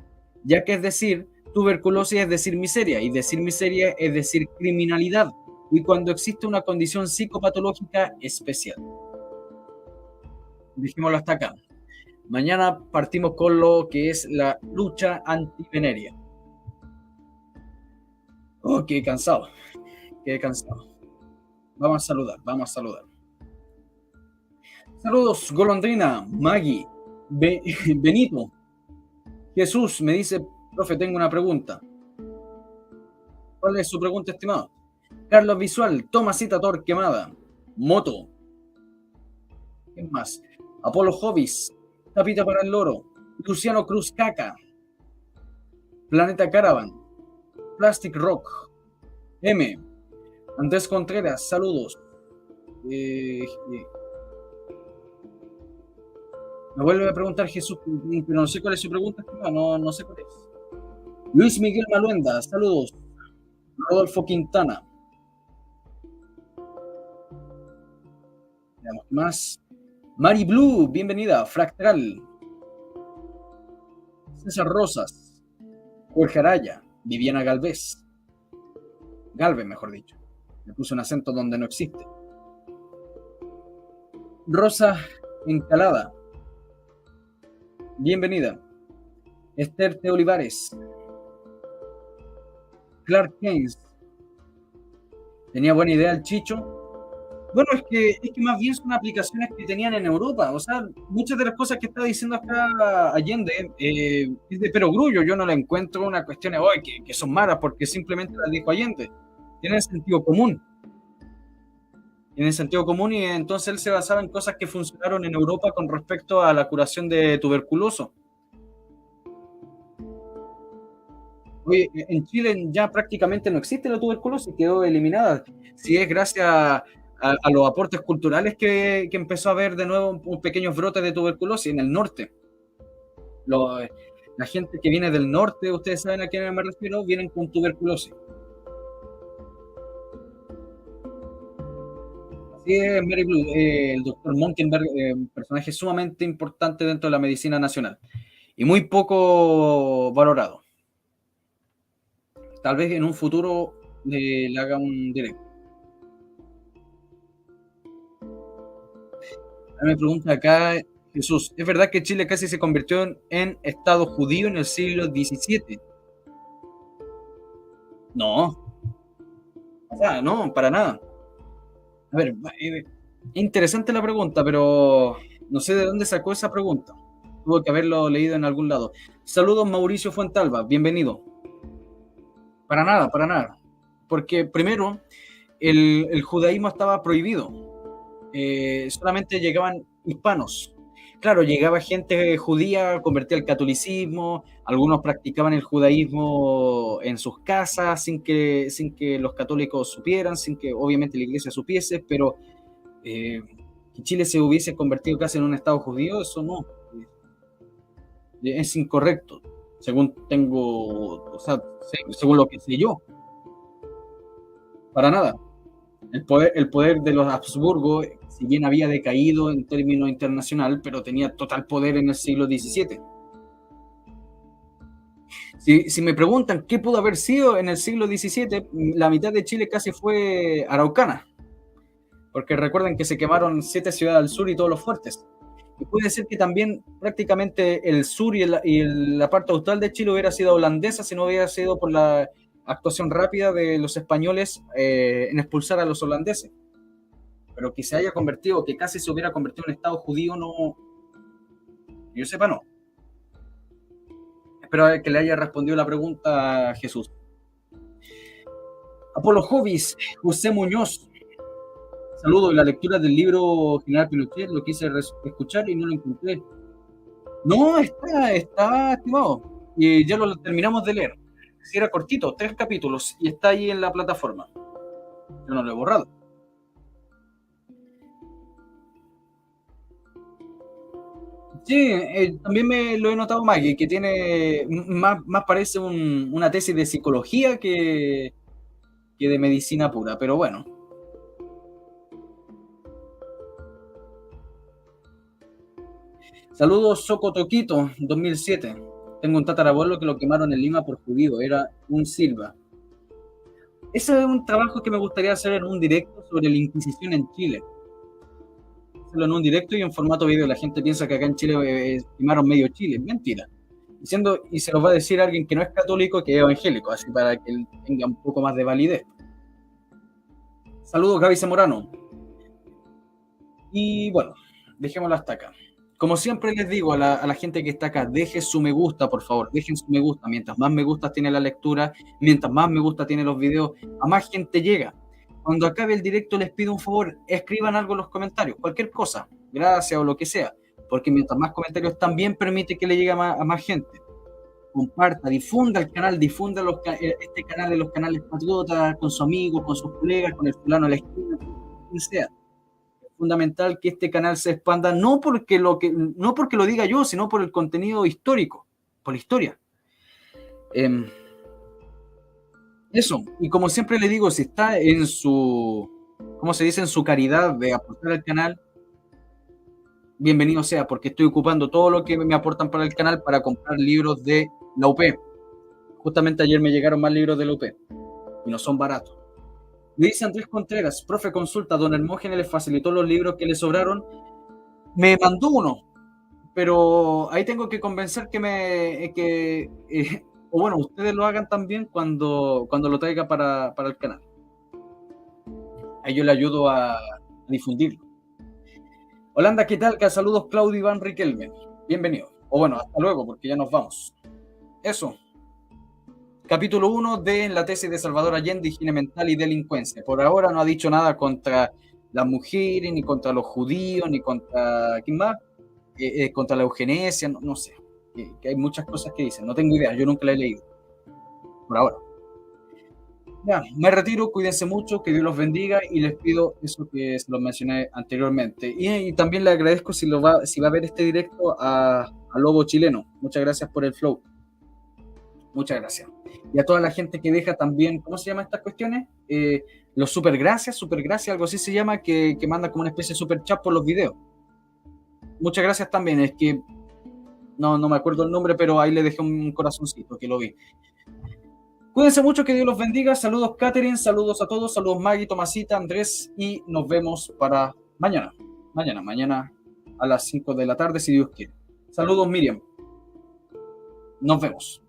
ya que es decir, tuberculosis es decir miseria y decir miseria es decir criminalidad y cuando existe una condición psicopatológica especial. Dijémoslo hasta acá. Mañana partimos con lo que es la lucha antiveneria. Oh, qué cansado, qué cansado. Vamos a saludar, vamos a saludar. Saludos, Golondrina, Maggie, Benito. Jesús me dice, profe, tengo una pregunta. ¿Cuál es su pregunta, estimado? Carlos Visual, Tomasita Torquemada, Moto. ¿Quién más? Apolo Hobbies, Tapita para el Loro, Luciano Cruz Caca, Planeta Caravan, Plastic Rock, M, Andrés Contreras, saludos. Me vuelve a preguntar Jesús, pero no sé cuál es su pregunta, no sé cuál es. Luis Miguel Maluenda, saludos. Rodolfo Quintana. Veamos qué más. Mari Blue, bienvenida. Fractal. César Rosas. Jorge Araya. Viviana Galvez. Galvez, mejor dicho. Le puse un acento donde no existe. Rosa Encalada. Bienvenida. Esther T. Olivares. Clark Keynes. ¿Tenía buena idea el Chicho? Bueno, es que más bien son aplicaciones que tenían en Europa. O sea, muchas de las cosas que está diciendo acá Allende es de perogrullo. Yo no le encuentro una cuestión de hoy que son malas porque simplemente las dijo Allende. Tienen sentido común. Tienen sentido común y entonces él se basaba en cosas que funcionaron en Europa con respecto a la curación de tuberculoso. Oye, en Chile ya prácticamente no existe la tuberculosis, quedó eliminada. Si es gracias a los aportes culturales que empezó a haber de nuevo un pequeños brotes de tuberculosis en el norte. Lo- la gente que viene del norte, ustedes saben a quién me refiero, vienen con tuberculosis. Así es, Mary Blue, el doctor Monkenberg, un personaje sumamente importante dentro de la medicina nacional y muy poco valorado. Tal vez en un futuro le haga un directo. Me pregunta acá Jesús, ¿es verdad que Chile casi se convirtió en Estado judío en el siglo XVII? No, o sea, no, para nada. A ver, interesante la pregunta, pero no sé de dónde sacó esa pregunta. Tuvo que haberlo leído en algún lado. Saludos, Mauricio Fuentalba, bienvenido. Para nada, para nada. Porque primero, el judaísmo estaba prohibido. Solamente llegaban hispanos. Claro, llegaba gente judía, convertía al catolicismo, algunos practicaban el judaísmo en sus casas sin que los católicos supieran, sin que obviamente la iglesia supiese, pero que Chile se hubiese convertido casi en un estado judío, eso no, es incorrecto, según tengo, o sea, según lo que sé yo, para nada. El poder de los Habsburgo, si bien había decaído en términos internacional, pero tenía total poder en el siglo XVII. Si me preguntan qué pudo haber sido en el siglo XVII, la mitad de Chile casi fue araucana, porque recuerden que se quemaron 7 ciudades al sur y todos los fuertes. Y puede ser que también prácticamente el sur y la parte austral de Chile hubiera sido holandesa si no hubiera sido por la actuación rápida de los españoles en expulsar a los holandeses. Pero que se haya convertido, que casi se hubiera convertido en Estado judío, no, yo sepa, no. Espero que le haya respondido la pregunta a Jesús. Apolo Hobbies, José Muñoz, saludo. Y la lectura del libro General Pinochet lo quise escuchar y no lo encontré. No, está activado. Y ya lo terminamos de leer. Si era cortito, 3 capítulos, y está ahí en la plataforma. Yo no lo he borrado. Sí, también me lo he notado más, que tiene más parece una tesis de psicología que de medicina pura, pero bueno. Saludos, Soco Toquito, 2007. Tengo un tatarabuelo que lo quemaron en Lima por judío, era un Silva. Ese es un trabajo que me gustaría hacer en un directo sobre la Inquisición en Chile. Hacerlo en un directo y en formato video. La gente piensa que acá en Chile quemaron medio Chile. Mentira. Y se los va a decir alguien que no es católico, que es evangélico, así para que él tenga un poco más de validez. Saludos, Gaby Zamorano. Y bueno, dejémoslo hasta acá. Como siempre les digo a la gente que está acá, dejen su me gusta, por favor, dejen su me gusta. Mientras más me gusta tiene la lectura, mientras más me gusta tiene los videos, a más gente llega. Cuando acabe el directo les pido un favor, escriban algo en los comentarios, cualquier cosa, gracias o lo que sea, porque mientras más comentarios también permite que le llegue a más gente. Comparta, difunda el canal, difunda este canal de los canales patriotas con sus amigos, con sus colegas, con el fulano de la esquina, quien sea. Fundamental que este canal se expanda, no porque lo diga yo, sino por el contenido histórico, por la historia. Eh, Eso, y como siempre le digo, si está en su, ¿cómo se dice? En su caridad de aportar al canal, bienvenido sea, porque estoy ocupando todo lo que me aportan para el canal para comprar libros de la UP. Justamente ayer me llegaron más libros de la UP y no son baratos. Me dice Andrés Contreras, profe, consulta, don Hermógenes le facilitó los libros que le sobraron. Me mandó uno, pero ahí tengo que convencer o bueno, ustedes lo hagan también cuando lo traiga para el canal. Ahí yo le ayudo a difundirlo. Holanda, ¿qué tal? Saludos, Claudio Iván Riquelme. Bienvenido. O bueno, hasta luego, porque ya nos vamos. Eso. Capítulo 1 de la tesis de Salvador Allende, higiene mental y delincuencia. Por ahora no ha dicho nada contra las mujeres, ni contra los judíos, ni contra... ¿Quién más? Contra la eugenesia, no sé. Que hay muchas cosas que dicen. No tengo idea, yo nunca la he leído. Por ahora. Ya, me retiro, cuídense mucho, que Dios los bendiga y les pido eso que se los mencioné anteriormente. Y también le agradezco si va a ver este directo a Lobo Chileno. Muchas gracias por el flow. Muchas gracias. Y a toda la gente que deja también, ¿cómo se llaman estas cuestiones? Los super gracias, algo así se llama, que manda como una especie de super chat por los videos. Muchas gracias también, es que no me acuerdo el nombre, pero ahí le dejé un corazoncito que lo vi. Cuídense mucho, que Dios los bendiga. Saludos, Catherine, saludos a todos, saludos, Maggie, Tomasita, Andrés, y nos vemos para mañana. Mañana a las 5 de la tarde, si Dios quiere. Saludos, Miriam. Nos vemos.